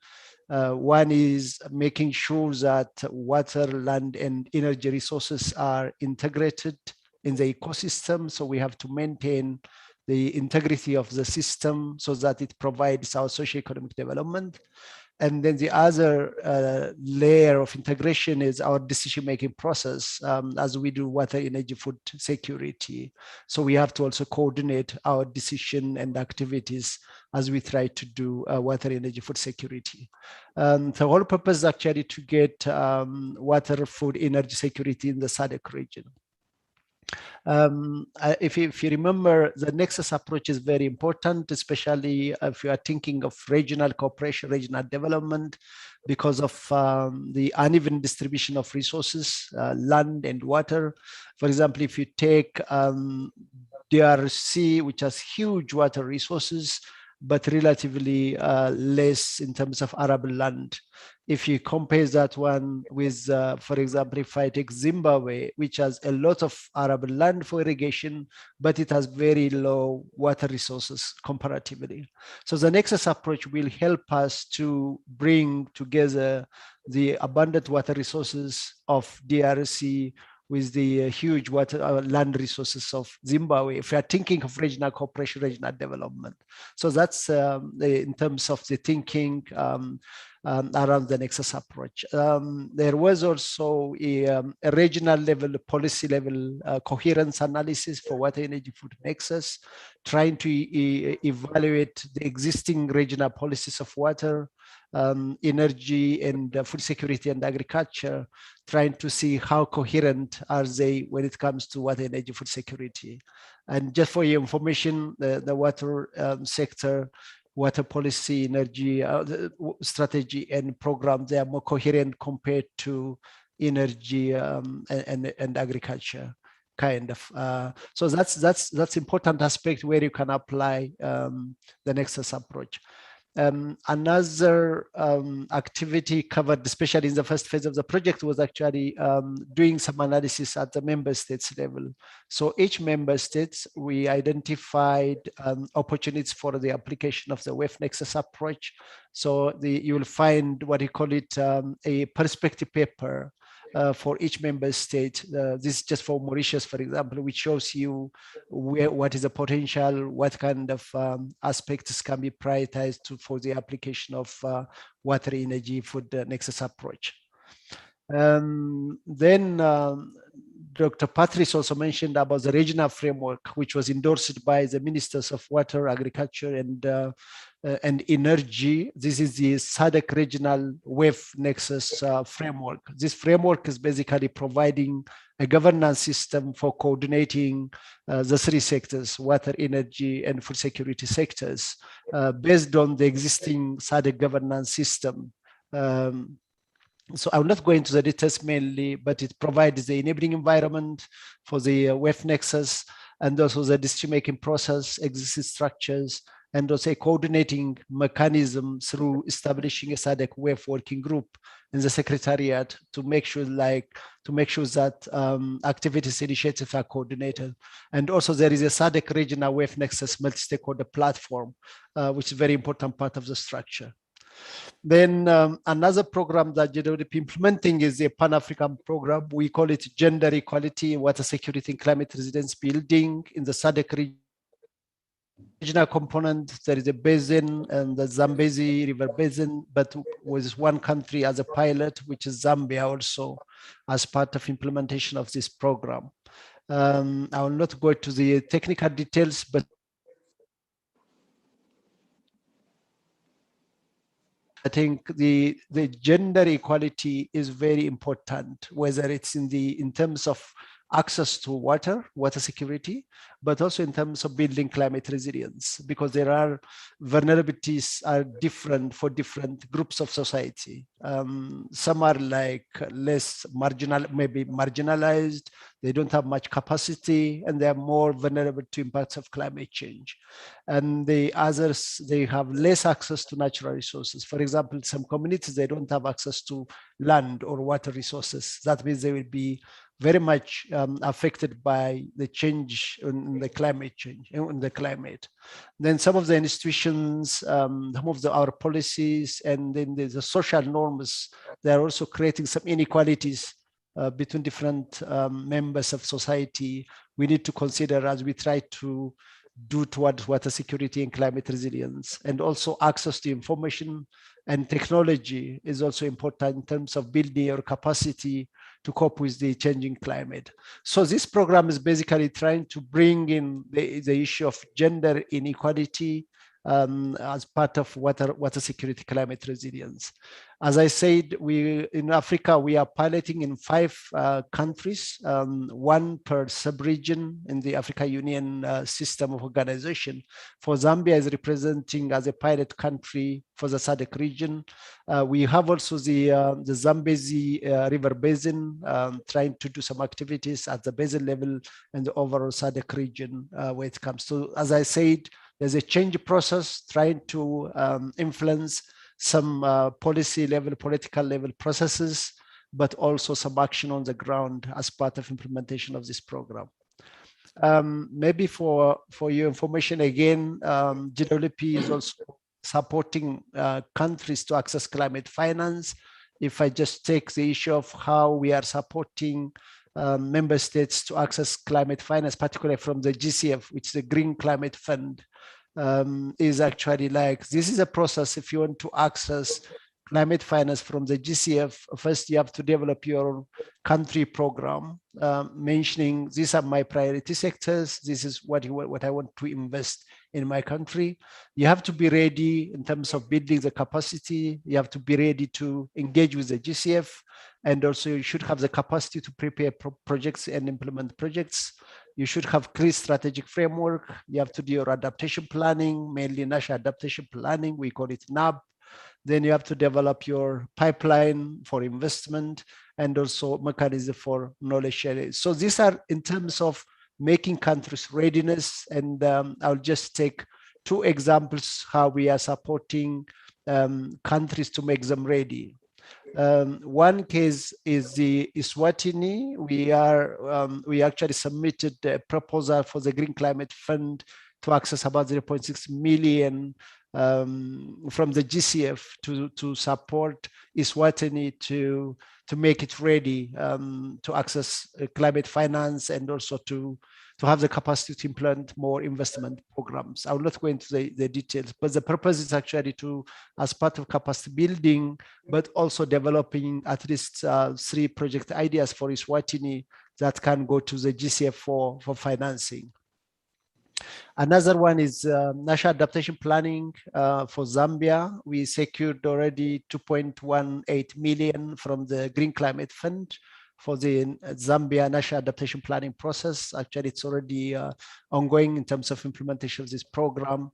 One is making sure that water, land, and energy resources are integrated in the ecosystem. So we have to maintain the integrity of the system so that it provides our socioeconomic development. And then the other layer of integration is our decision-making process as we do water, energy, food security. So we have to also coordinate our decision and activities as we try to do water, energy, food security. The whole purpose is actually to get water, food, energy security in the SADC region. If you remember, the Nexus approach is very important, especially if you are thinking of regional cooperation, regional development, because of the uneven distribution of resources, land and water. For example, if you take DRC, which has huge water resources, but relatively less in terms of arable land. If you compare that one with, for example, if I take Zimbabwe, which has a lot of arable land for irrigation, but it has very low water resources comparatively. So the Nexus approach will help us to bring together the abundant water resources of DRC with the huge water land resources of Zimbabwe, if we are thinking of regional cooperation, regional development. So that's in terms of the thinking around the Nexus approach. There was also a regional level, policy level coherence analysis for water, energy, food Nexus, trying to evaluate the existing regional policies of water, energy and food security and agriculture, trying to see how coherent are they when it comes to water, energy, food security. And just for your information, the water sector, water policy, energy strategy and program, they are more coherent compared to energy and agriculture. Kind of. So that's important aspect where you can apply the Nexus approach. Another activity covered, especially in the first phase of the project, was actually doing some analysis at the member states level. So each member states, we identified opportunities for the application of the WEF Nexus approach. So you will find what you call it a perspective paper for each member state. This is just for Mauritius, for example, which shows you what is the potential, what kind of aspects can be prioritized for the application of water, energy, food Nexus approach. Then Dr. Patrice also mentioned about the regional framework, which was endorsed by the ministers of water, agriculture, and energy. This is the SADC regional WEF Nexus framework. This framework is basically providing a governance system for coordinating the 3 sectors, water, energy, and food security sectors, based on the existing SADC governance system. So I will not go into the details mainly, but it provides the enabling environment for the WEF Nexus and also the decision-making process, existing structures, and also a coordinating mechanism through establishing a SADC WAVE working group in the secretariat to make sure that activities initiatives are coordinated. And also there is a SADC regional WAVE Nexus multi-stakeholder platform, which is a very important part of the structure. Then another program that GWDP implementing is a Pan-African program. We call it Gender Equality, Water Security and Climate Resilience Building in the SADC regional component. There is a basin and the Zambezi River Basin, but with one country as a pilot, which is Zambia also as part of implementation of this program. I will not go to the technical details, but I think the gender equality is very important, whether it's in terms of access to water security, but also in terms of building climate resilience, because there are vulnerabilities are different for different groups of society. Some are like less maybe marginalized, they don't have much capacity, and they are more vulnerable to impacts of climate change. And the others, they have less access to natural resources. For example, some communities, they don't have access to land or water resources. That means they will be very much affected by the change in the climate change, in the climate. Then some of the institutions, some of our policies, and then the social norms, they are also creating some inequalities between different members of society. We need to consider as we try to do towards water security and climate resilience. And also access to information and technology is also important in terms of building your capacity to cope with the changing climate. So this program is basically trying to bring in the issue of gender inequality as part of water security, climate resilience. As I said, in Africa, we are piloting in 5 countries, 1 per sub-region in the Africa Union system of organization. For Zambia is representing as a pilot country for the SADC region. We have also the Zambezi River Basin, trying to do some activities at the basin level and the overall SADC region where it comes to, as I said, there's a change process trying to influence some policy level, political level processes, but also some action on the ground as part of implementation of this program. Maybe for your information again, GWP is also supporting countries to access climate finance. If I just take the issue of how we are supporting member states to access climate finance, particularly from the GCF, which is the Green Climate Fund, is actually like, this is a process. If you want to access climate finance from the GCF, first you have to develop your country program, mentioning these are my priority sectors, this is what I want to invest in my country. You have to be ready in terms of building the capacity, you have to be ready to engage with the GCF, and also you should have the capacity to prepare projects and implement projects. You should have clear strategic framework. You have to do your adaptation planning, mainly national adaptation planning, we call it NAB. Then you have to develop your pipeline for investment and also mechanism for knowledge sharing. So these are in terms of making countries readiness. And I'll just take 2 examples how we are supporting countries to make them ready. One case is the Eswatini. We actually submitted a proposal for the Green Climate Fund to access about 0.6 million from the GCF to support Eswatini to make it ready to access climate finance and also to have the capacity to implement more investment programs. I will not go into the details, but the purpose is actually to, as part of capacity building, but also developing at least 3 project ideas for Eswatini that can go to the GCF for financing. Another one is national adaptation planning for Zambia. We secured already 2.18 million from the Green Climate Fund for the Zambia national adaptation planning process. Actually, it's already ongoing in terms of implementation of this program.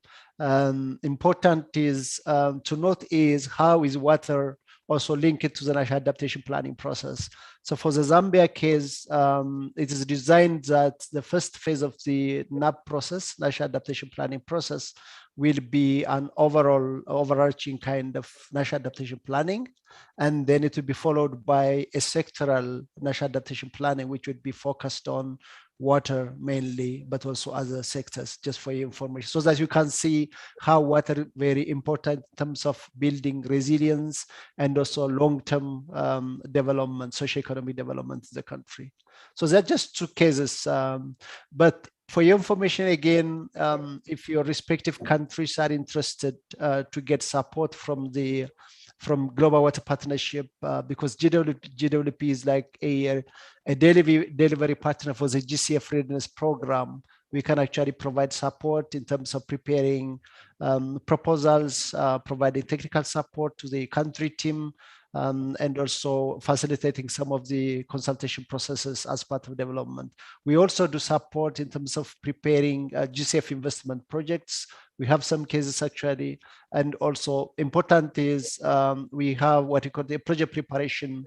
Important is to note is how is water also linked to the national adaptation planning process. So for the Zambia case, it is designed that the first phase of the NAP process, national adaptation planning process, will be an overarching kind of national adaptation planning. And then it will be followed by a sectoral national adaptation planning, which would be focused on water mainly, but also other sectors, just for your information, so that you can see how water very important in terms of building resilience and also long-term development, socioeconomic development in the country. So they're just two cases. But for your information, again, if your respective countries are interested to get support from Global Water Partnership, because GWP is like a delivery partner for the GCF Readiness Program, we can actually provide support in terms of preparing proposals, providing technical support to the country team, and also facilitating some of the consultation processes as part of development. We also do support in terms of preparing GCF investment projects. We have some cases actually, and also important is we have what we call the project preparation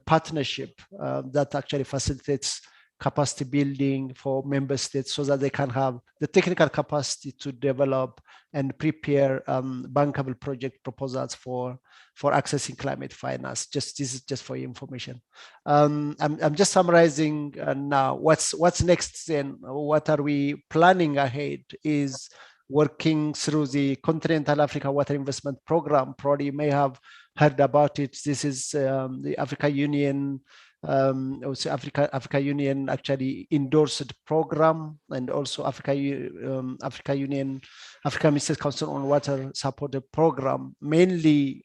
partnership that actually facilitates capacity building for member states so that they can have the technical capacity to develop and prepare bankable project proposals for accessing climate finance. This is just for your information. I'm just summarizing now. What's next then? What are we planning ahead is working through the Continental Africa Water Investment Program. Probably you may have heard about it. This is the Africa Union. Also Africa Union actually endorsed program, and also Africa Union, African Ministers Council on Water supported program. Mainly,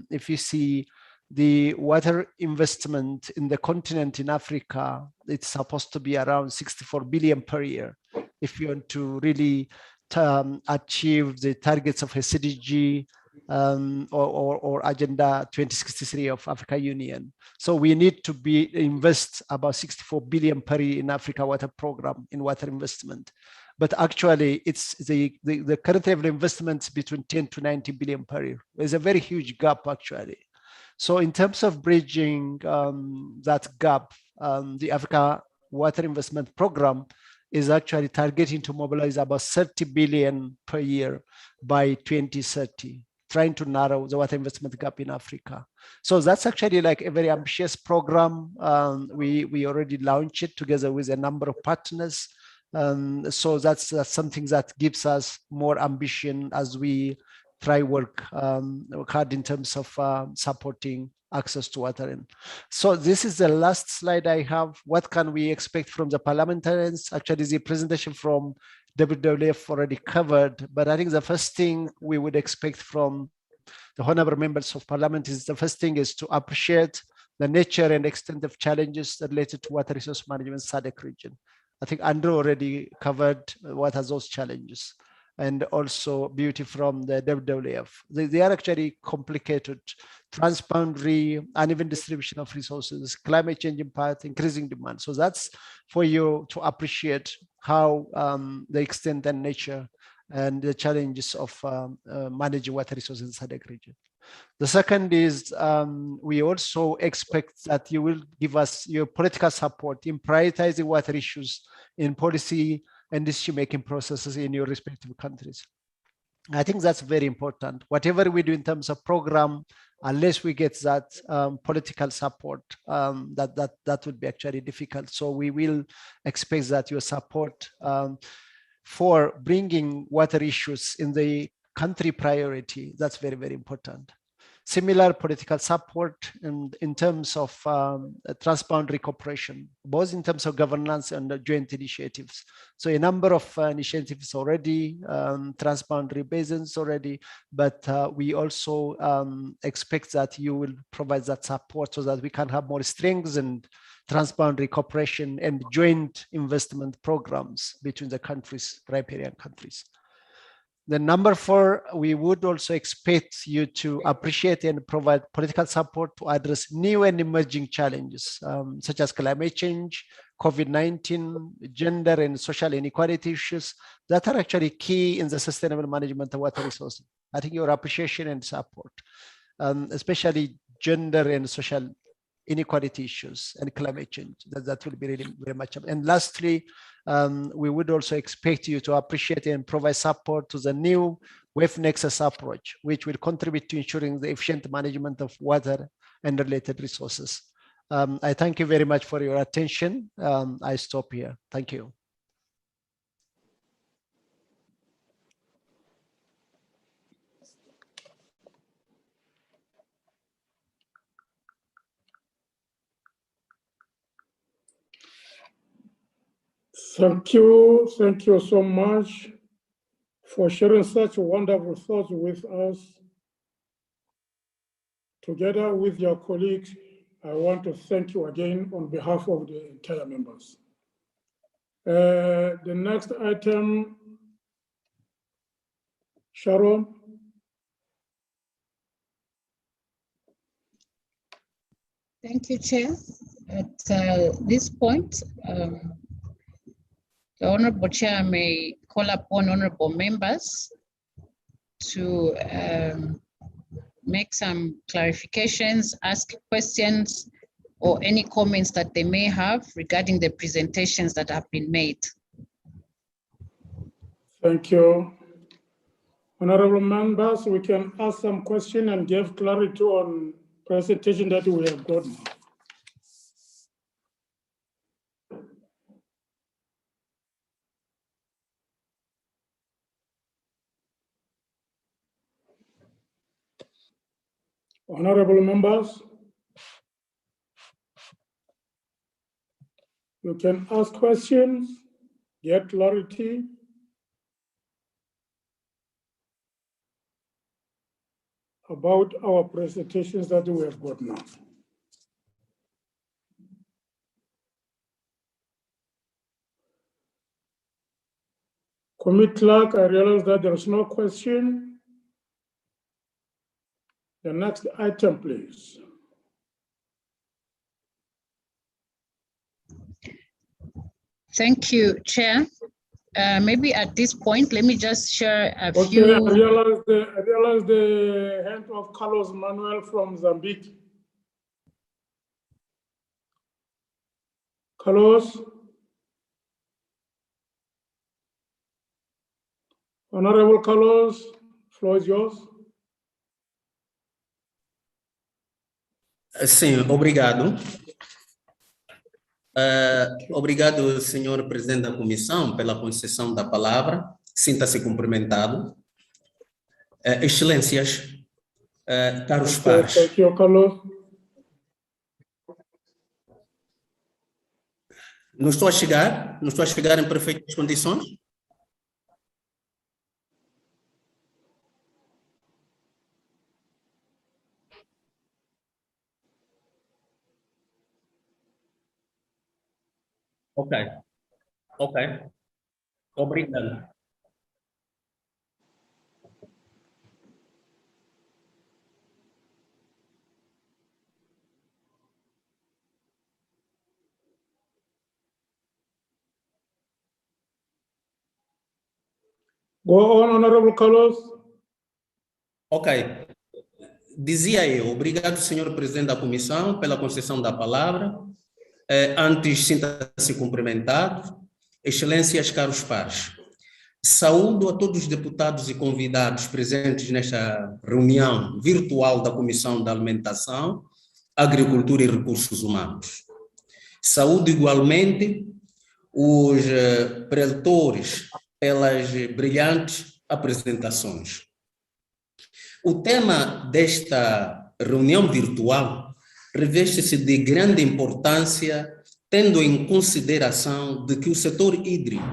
if you see the water investment in the continent in Africa, it's supposed to be around 64 billion per year. If you want to really achieve the targets of SDG or Agenda 2063 of Africa Union. So we need to invest about 64 billion per year in Africa Water Program in water investment. But actually, it's the current level investments between 10 to 90 billion per year. There's a very huge gap actually. So in terms of bridging that gap, the Africa Water Investment Program is actually targeting to mobilize about 30 billion per year by 2030, trying to narrow the water investment gap in Africa. So that's actually like a very ambitious program. We already launched it together with a number of partners. So that's something that gives us more ambition as we try work hard in terms of supporting access to water. So this is the last slide I have. What can we expect from the parliamentarians? Actually, the presentation from WWF already covered, but I think the first thing we would expect from the honorable members of parliament is the first thing is to appreciate the nature and extent of challenges related to water resource management in SADC region. I think Andrew already covered what are those challenges, and also Beauty from the WWF. They are actually complicated, transboundary, uneven distribution of resources, climate change impact, increasing demand. So that's for you to appreciate how the extent and nature and the challenges of managing water resources in the SADC region. The second is we also expect that you will give us your political support in prioritizing water issues in policy and decision-making processes in your respective countries. I think that's very important. Whatever we do in terms of program, unless we get that political support, that would be actually difficult. So we will expect that your support for bringing water issues in the country priority, that's very, very important. Similar political support in terms of transboundary cooperation, both in terms of governance and joint initiatives. So a number of initiatives already, transboundary basins already, but we also expect that you will provide that support so that we can have more strengthened transboundary cooperation and joint investment programs between the countries, riparian countries. The number 4, we would also expect you to appreciate and provide political support to address new and emerging challenges, such as climate change, COVID-19, gender and social inequality issues that are actually key in the sustainable management of water resources. I think your appreciation and support, especially gender and social inequality issues and climate change. That will be really very much. And lastly, we would also expect you to appreciate and provide support to the new WEF Nexus Approach, which will contribute to ensuring the efficient management of water and related resources. I thank you very much for your attention. I stop here. Thank you. Thank you so much for sharing such wonderful thoughts with us. Together with your colleagues, I want to thank you again on behalf of the entire members. The next item, Sharon. Thank you, Chair. At this point, the Honorable Chair may call upon honorable members to make some clarifications, ask questions, or any comments that they may have regarding the presentations that have been made. Thank you. Honorable members, we can ask some questions and give clarity on presentation that we have gotten. Honorable members, you can ask questions, get clarity. About our presentations that we have got now. Committee clerk, I realize that there is no question. The next item, please. Thank you, Chair. Maybe at this point, let me just share a Okay, few. I realize the hand of Carlos Manuel from Mozambique. Carlos. Honorable Carlos, floor is yours. Sim, obrigado. Obrigado, senhor presidente da comissão, pela concessão da palavra. Sinta-se cumprimentado. Excelências, caros pares. Thank you, Carlos. Não estou a chegar em perfeitas condições? Ok. Obrigado. Go on, Honorable Carlos. Ok. Dizia eu, obrigado, senhor presidente da comissão, pela concessão da palavra. Antes, sinta-se cumprimentado. Excelências, caros pares. Saúdo a todos os deputados e convidados presentes nesta reunião virtual da Comissão da Alimentação, Agricultura e Recursos Humanos. Saúdo igualmente os preletores pelas brilhantes apresentações. O tema desta reunião virtual reveste-se de grande importância, tendo em consideração de que o setor hídrico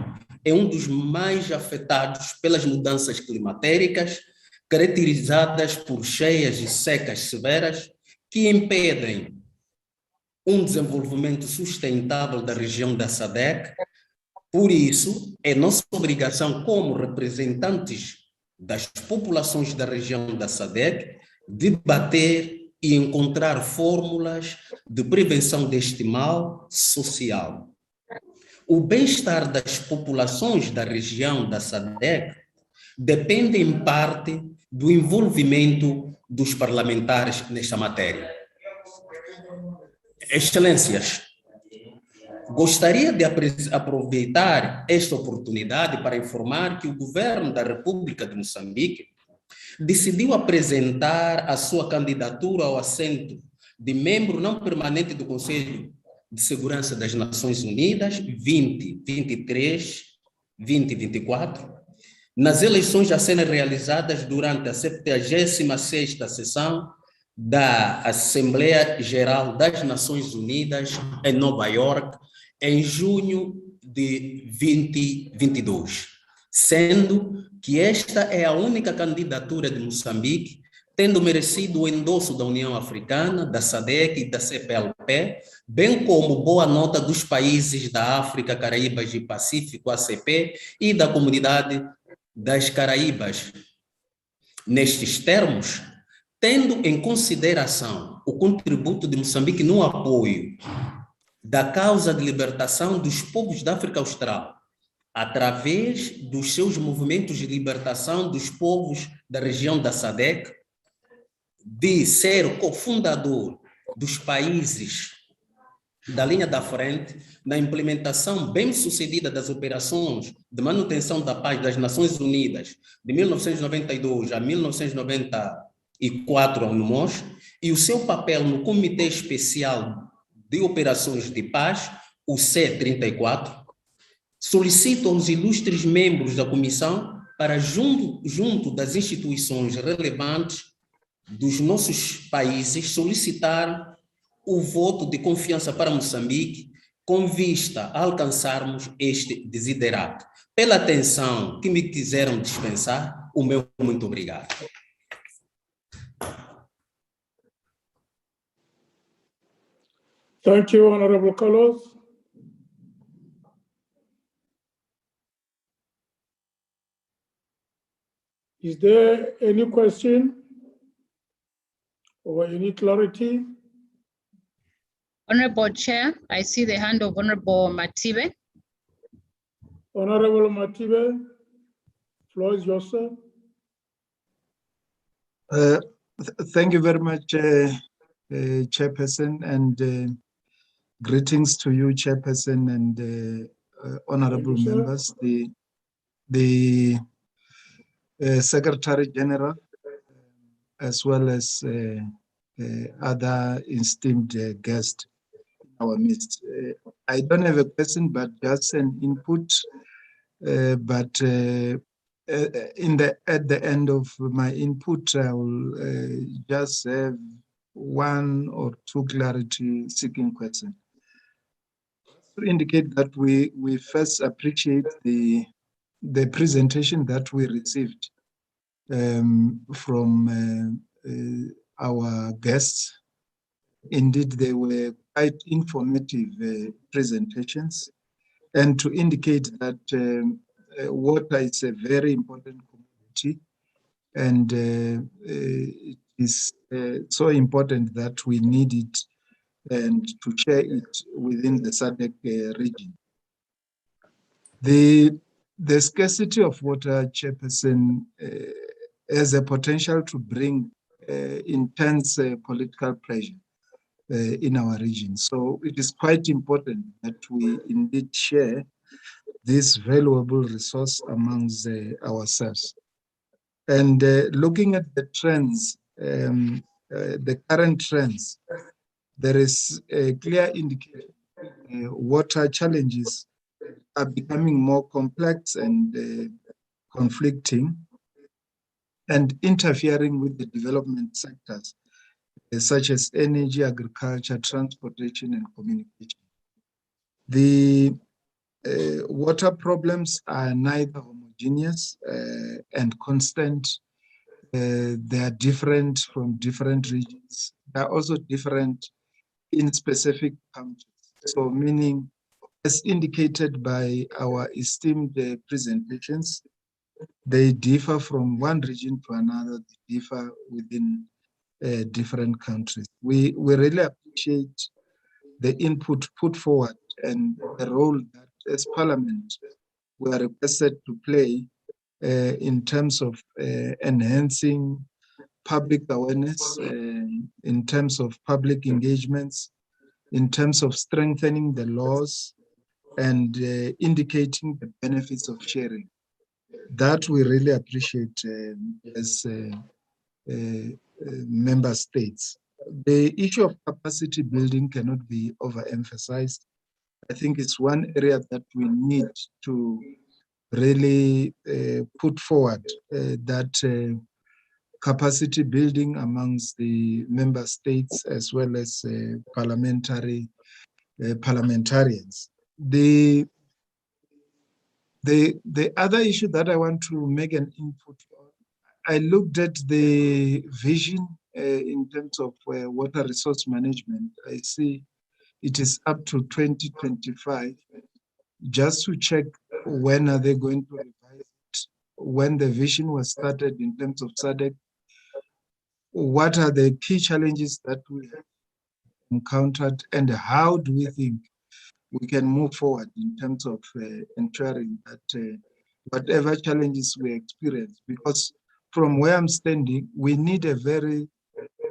é um dos mais afetados pelas mudanças climatéricas, caracterizadas por cheias e secas severas, que impedem um desenvolvimento sustentável da região da SADC. Por isso, é nossa obrigação como representantes das populações da região da SADC debater e encontrar fórmulas de prevenção deste mal social. O bem-estar das populações da região da SADC depende, em parte, do envolvimento dos parlamentares nesta matéria. Excelências, gostaria de aproveitar esta oportunidade para informar que o governo da República de Moçambique decidiu apresentar a sua candidatura ao assento de membro não permanente do Conselho de Segurança das Nações Unidas 2023-2024, nas eleições a serem realizadas durante a 76ª sessão da Assembleia Geral das Nações Unidas em Nova York, em junho de 2022, sendo que esta é a única candidatura de Moçambique, tendo merecido o endosso da União Africana, da SADC e da CPLP, bem como boa nota dos países da África, Caraíbas e Pacífico, ACP, e da Comunidade das Caraíbas. Nestes termos, tendo em consideração o contributo de Moçambique no apoio da causa de libertação dos povos da África Austral, através dos seus movimentos de libertação dos povos da região da SADC, de ser cofundador dos países da linha da frente na implementação bem-sucedida das operações de manutenção da paz das Nações Unidas de 1992 a 1994 ao NUMOS, e o seu papel no Comitê Especial de Operações de Paz, o C-34, solicito aos ilustres membros da comissão para, junto das instituições relevantes dos nossos países, solicitar o voto de confiança para Moçambique, com vista a alcançarmos este desiderato. Pela atenção que me quiseram dispensar, o meu muito obrigado. Thank you, Honorable Carlos. Is there any question or any clarity? Honorable Chair, I see the hand of Honorable Matibe. Honorable Matibe, floor is yours, sir. Thank you very much, Chairperson, and greetings to you, Chairperson, and honorable members, the Secretary General, as well as other esteemed guests in our midst. I don't have a question, but just an input. At the end of my input, I will just have one or two clarity seeking questions. To indicate that we first appreciate the presentation that we received from our guests. Indeed, they were quite informative presentations, and to indicate that water is a very important commodity, and it is so important that we need it and to share it within the SADC region. The scarcity of water, Chairperson, has a potential to bring intense political pressure in our region. So it is quite important that we indeed share this valuable resource amongst ourselves. And looking at the trends, the current trends, there is a clear indication water challenges are becoming more complex and conflicting and interfering with the development sectors, such as energy, agriculture, transportation, and communication. The water problems are neither homogeneous and constant. They are different from different regions. They are also different in specific countries. So meaning, as indicated by our esteemed presentations, they differ from one region to another, they differ within different countries. We really appreciate the input put forward and the role that as Parliament we are requested to play in terms of enhancing public awareness, in terms of public engagements, in terms of strengthening the laws and indicating the benefits of sharing. That we really appreciate as member states. The issue of capacity building cannot be overemphasized. I think it's one area that we need to really put forward that capacity building amongst the member states as well as parliamentarians. The other issue that I want to make an input on, I looked at the vision in terms of water resource management. I see it is up to 2025. Just to check when are they going to revise it, when the vision was started in terms of SADC, what are the key challenges that we have encountered, and how do we think we can move forward in terms of ensuring that whatever challenges we experience, because from where I'm standing, we need a very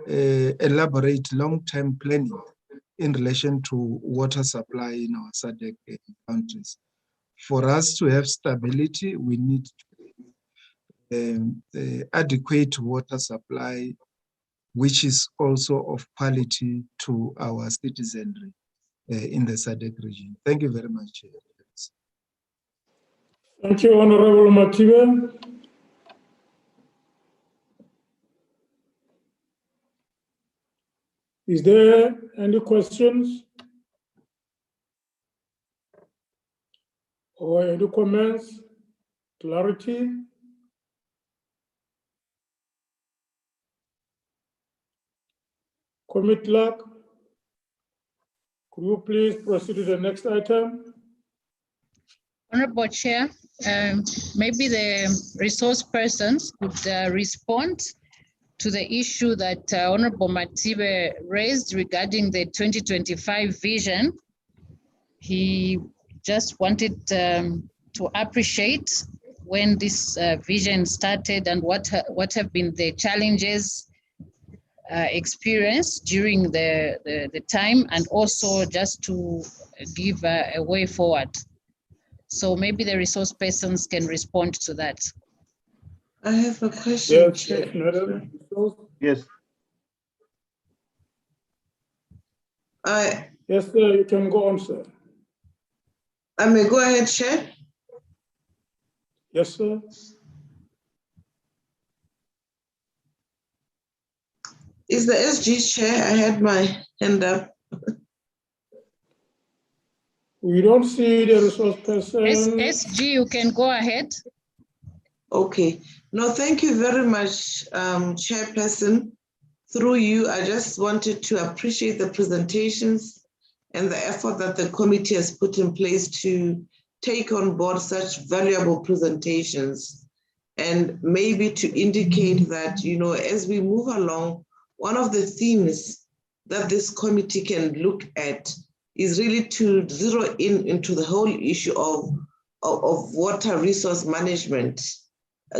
elaborate long-term planning in relation to water supply in our SADC countries. For us to have stability, we need adequate water supply, which is also of quality to our citizenry in the SADC region. Thank you very much. Thank you, Honorable Matibe. Is there any questions or any comments, clarity? Commit Clerk, could you please proceed to the next item? Honorable Chair, maybe the resource persons could respond to the issue that Honorable Matibe raised regarding the 2025 vision. He just wanted to appreciate when this vision started and what have been the challenges experienced during the time, and also just to give a way forward. So maybe the resource persons can respond to that. I have a question. Yes. Yes, sir, you can go on, sir. I may go ahead, Chair. Yes, sir. Is the SG Chair? I had my hand up. We don't see the resource person. SG, you can go ahead. Okay. No, thank you very much, Chairperson. Through you, I just wanted to appreciate the presentations and the effort that the committee has put in place to take on board such valuable presentations, and maybe to indicate that, you know, as we move along, one of the themes that this committee can look at is really to zero in into the whole issue of water resource management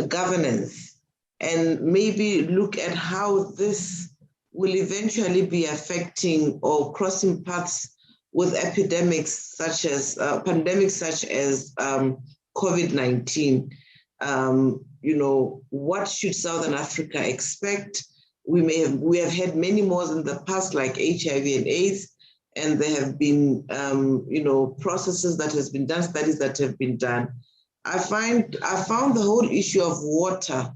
governance, and maybe look at how this will eventually be affecting or crossing paths with epidemics such as pandemics such as COVID-19. You know, what should Southern Africa expect? We have had many more in the past, like HIV and AIDS, and there have been you know, processes that has been done, studies that have been done. I found the whole issue of water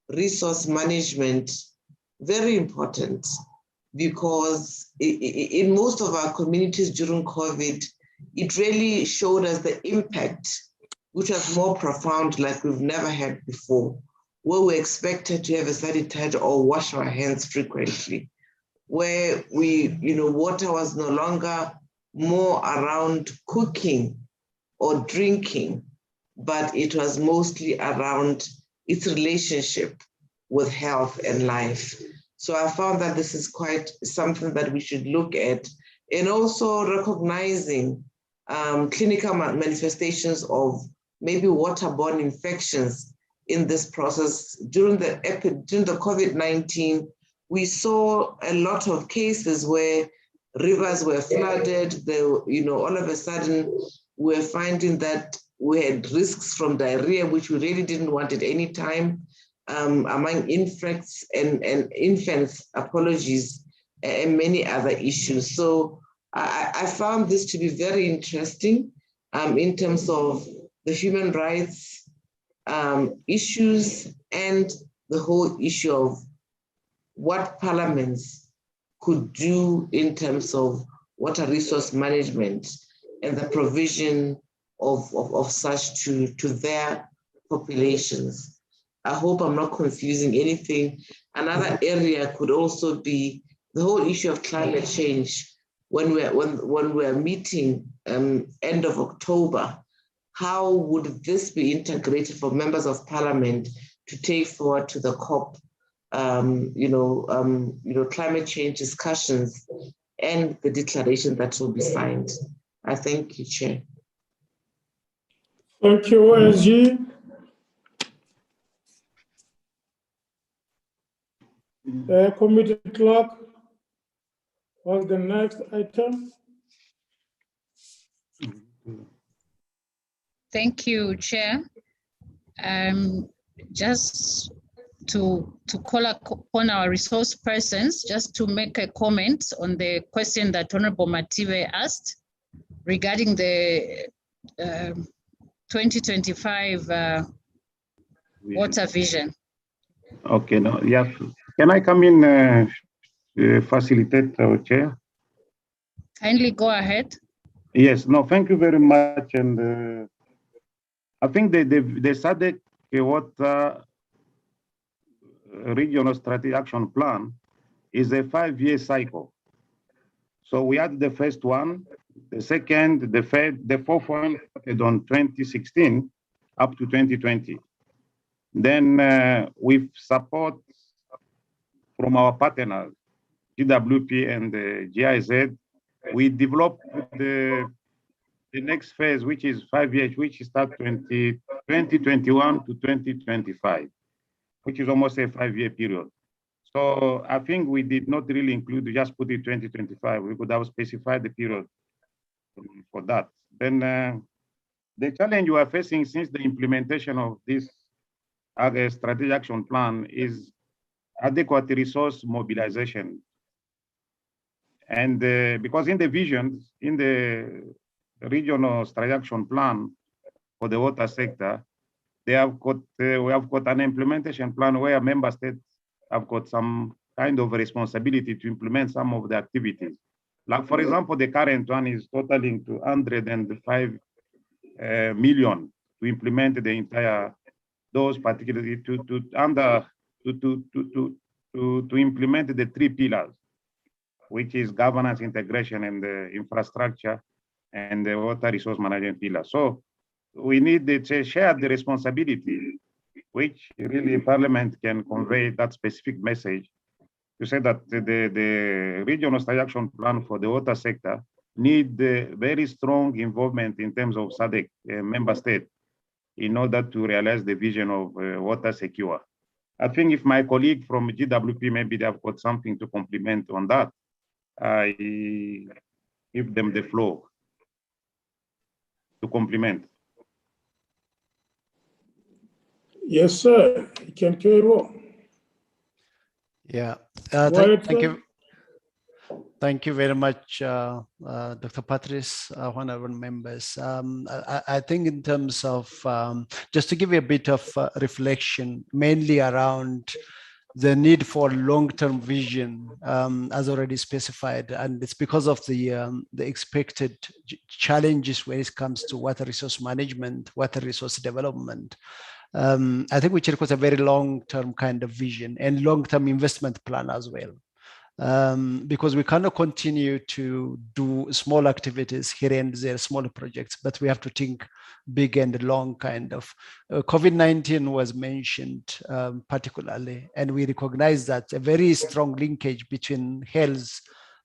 resource management very important, because in most of our communities during COVID, it really showed us the impact, which was more profound, like we've never had before, where we expected to have a sanitizer or wash our hands frequently, where you know, water was no longer more around cooking or drinking, but it was mostly around its relationship with health and life. So I found that this is quite something that we should look at, and also recognizing clinical manifestations of maybe waterborne infections in this process. During the COVID-19, we saw a lot of cases where rivers were flooded. All of a sudden, we're finding that we had risks from diarrhea, which we really didn't want at any time, among infants and infants, and many other issues. So I found this to be very interesting in terms of the human rights issues and the whole issue of what parliaments could do in terms of water resource management and the provision of such to their populations. I hope I'm not confusing anything. Another area could also be the whole issue of climate change. When we're meeting end of October, how would this be integrated for members of parliament to take forward to the COP, climate change discussions and the declaration that will be signed? I thank you, Chair. Thank you, SG. Committee clerk, what's the next item? Thank you, Chair. Just to call upon our resource persons, just to make a comment on the question that Honorable Matiwe asked regarding the 2025 water vision. Okay, no, yes. Can I come in, facilitate, Chair? Kindly go ahead. Yes, no, thank you very much. And I think the SADC Water Regional Strategic Action Plan is a 5-year cycle. So we had the first one, the second, the third, the fourth one started on 2016 up to 2020. Then with support from our partners, GWP and the GIZ, we developed the next phase, which is 5 years, which starts 2021 to 2025, which is almost a 5-year period. So I think we did not really include, just put it 2025. We could have specified the period for that. Then the challenge we are facing since the implementation of this strategic action plan is adequate resource mobilization. And because in the visions, in the regional strategic action plan for the water sector, we have got an implementation plan where member states have got some kind of responsibility to implement some of the activities. Like, for example, the current one is totaling to 105 million to implement the entire, those particularly to implement the 3 pillars, which is governance, integration, and the infrastructure, and the water resource management pillar. So we need to share the responsibility, which really Parliament can convey that specific message to say that the regional strategic action plan for the water sector need very strong involvement in terms of SADC member state in order to realize the vision of water secure. I think if my colleague from GWP, maybe they have got something to complement on that, I give them the floor to complement. Yes, sir. You can carry on. Yeah. Thank you very much, Dr. Patrice, honorable members. I think in terms of, just to give you a bit of reflection, mainly around the need for long-term vision, as already specified, and it's because of the expected challenges when it comes to water resource management, water resource development. I think which requires a very long-term kind of vision and long-term investment plan as well. Because we cannot continue to do small activities here and there, smaller projects, but we have to think big and long kind of. COVID-19 was mentioned particularly, and we recognize that a very strong linkage between health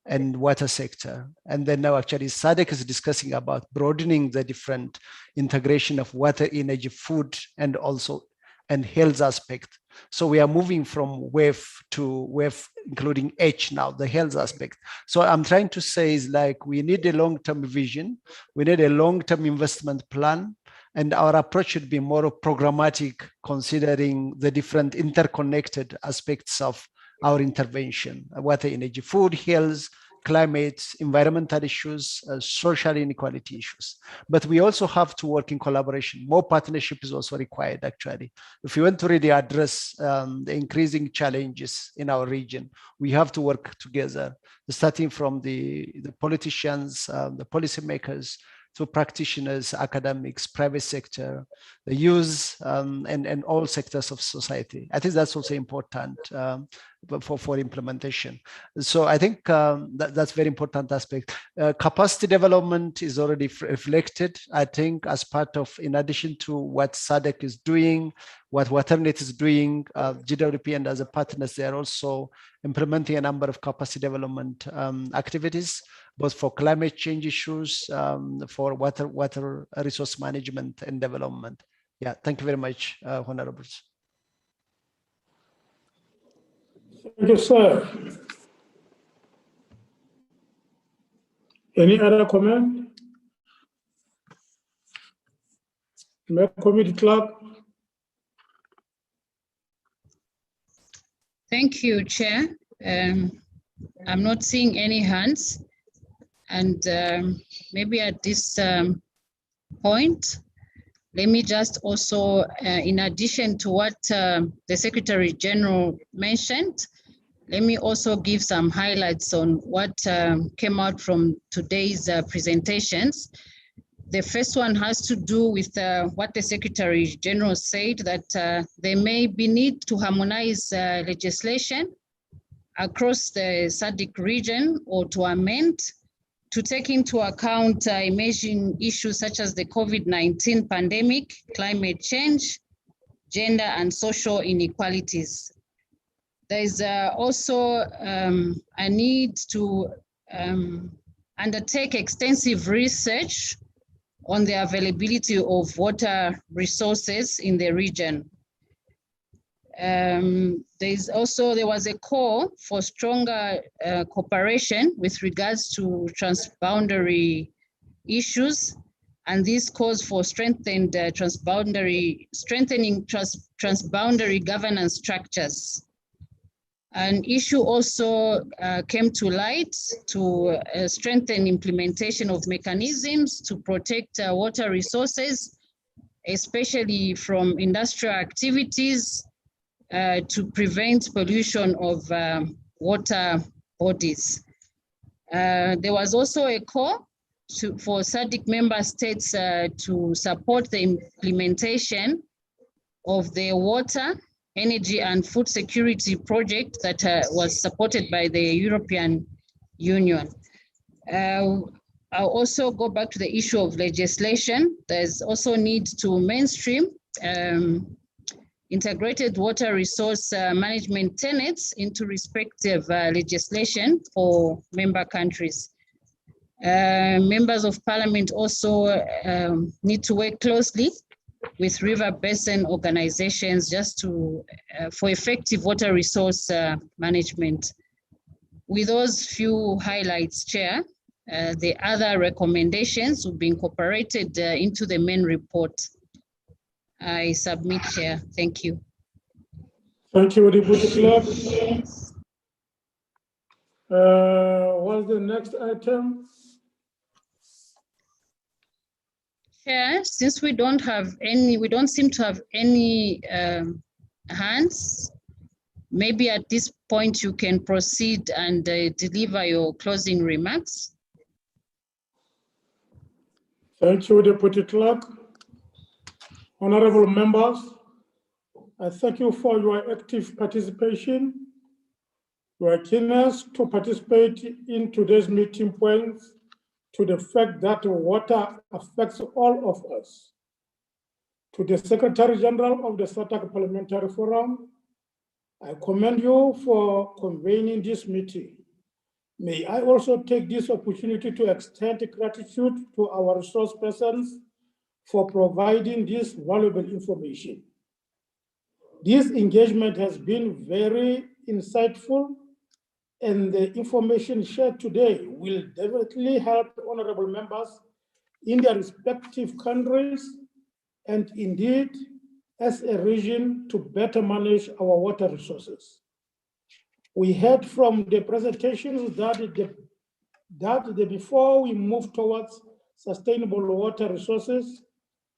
and water sector. And then now actually SADC is discussing about broadening the different integration of water, energy, food, and also and health aspect So we are moving from WEF to WEF, including H now, the health aspect. So I'm trying to say is like, we need a long-term vision. We need a long-term investment plan. And our approach should be more programmatic, considering the different interconnected aspects of our intervention: water, energy, food, health, climate, environmental issues, social inequality issues. But we also have to work in collaboration. More partnership is also required, actually. If we want to really address the increasing challenges in our region, we have to work together, starting from the politicians, the policymakers, to practitioners, academics, private sector, the youth, and all sectors of society. I think that's also important for implementation. So I think that's very important aspect. Capacity development is already reflected, I think, as part of, in addition to what SADC is doing, what WaterNet is doing, GWP and other partners, they are also implementing a number of capacity development activities, both for climate change issues, for water resource management and development. Yeah, thank you very much, Honorables. Thank you, sir. Any other comment? Committee clerk. Thank you, Chair. I'm not seeing any hands. And maybe at this point, let me just also, in addition to what the Secretary General mentioned, let me also give some highlights on what came out from today's presentations. The first one has to do with what the Secretary General said, that there may be need to harmonize legislation across the SADC region, or to amend to take into account emerging issues such as the COVID-19 pandemic, climate change, gender and social inequalities. There is also a need to undertake extensive research on the availability of water resources in the region. There was a call for stronger cooperation with regards to transboundary issues, and this calls for strengthening transboundary governance structures. An issue also came to light to strengthen implementation of mechanisms to protect water resources, especially from industrial activities, to prevent pollution of water bodies. There was also a call for SADC member states to support the implementation of the water, energy and food security project that was supported by the European Union. I'll also go back to the issue of legislation. There's also need to mainstream integrated water resource management tenets into respective legislation for member countries. Members of Parliament also need to work closely with river basin organizations just to for effective water resource management. With those few highlights, Chair, the other recommendations will be incorporated into the main report. I submit, Chair. Thank you. Thank you, Deputy Clerk. What's the next item? Chair, since we don't seem to have any hands, maybe at this point you can proceed and deliver your closing remarks. Thank you, Deputy Clerk. Honorable members, I thank you for your active participation, your keenness to participate in today's meeting points to the fact that water affects all of us. To the Secretary General of the SADC Parliamentary Forum, I commend you for convening this meeting. May I also take this opportunity to extend gratitude to our resource persons for providing this valuable information. This engagement has been very insightful, and the information shared today will definitely help honorable members in their respective countries and indeed as a region to better manage our water resources. We heard from the presentations that before we move towards sustainable water resources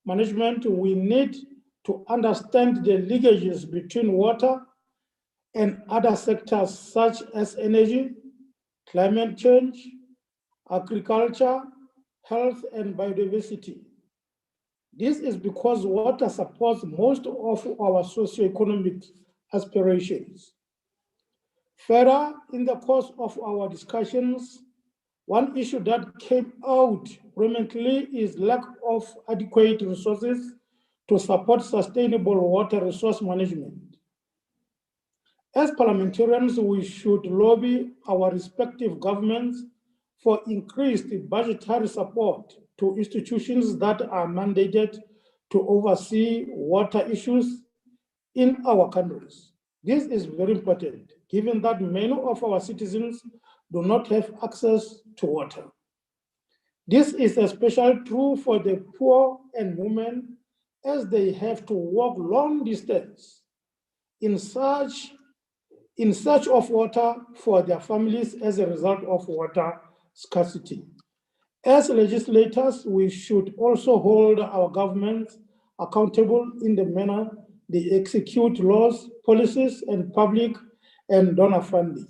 management, we need to understand the linkages between water and other sectors such as energy, climate change, agriculture, health, and biodiversity. This is because water supports most of our socioeconomic aspirations. Further, in the course of our discussions, one issue that came out prominently is lack of adequate resources to support sustainable water resource management. As parliamentarians, we should lobby our respective governments for increased budgetary support to institutions that are mandated to oversee water issues in our countries. This is very important, given that many of our citizens do not have access to water. This is especially true for the poor and women, as they have to walk long distance in search of water for their families as a result of water scarcity. As legislators, we should also hold our governments accountable in the manner they execute laws, policies, and public and donor funding.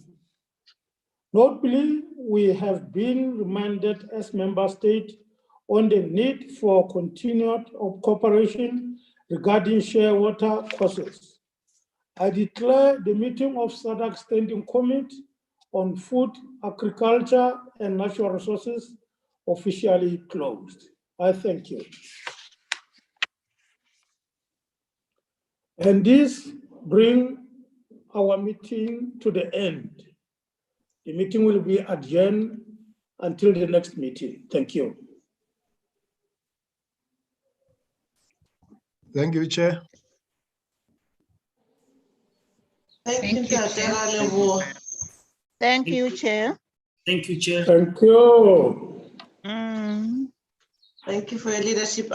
Notably, we have been reminded as member states on the need for continued cooperation regarding shared water courses. I declare the meeting of SADC Standing Committee on Food, Agriculture, and Natural Resources officially closed. I thank you. And this brings our meeting to the end. The meeting will be adjourned until the next meeting. Thank you. Thank you, Chair. Thank you, Chair. Thank you, Chair. Thank you, Chair. Thank you. Thank you for your leadership.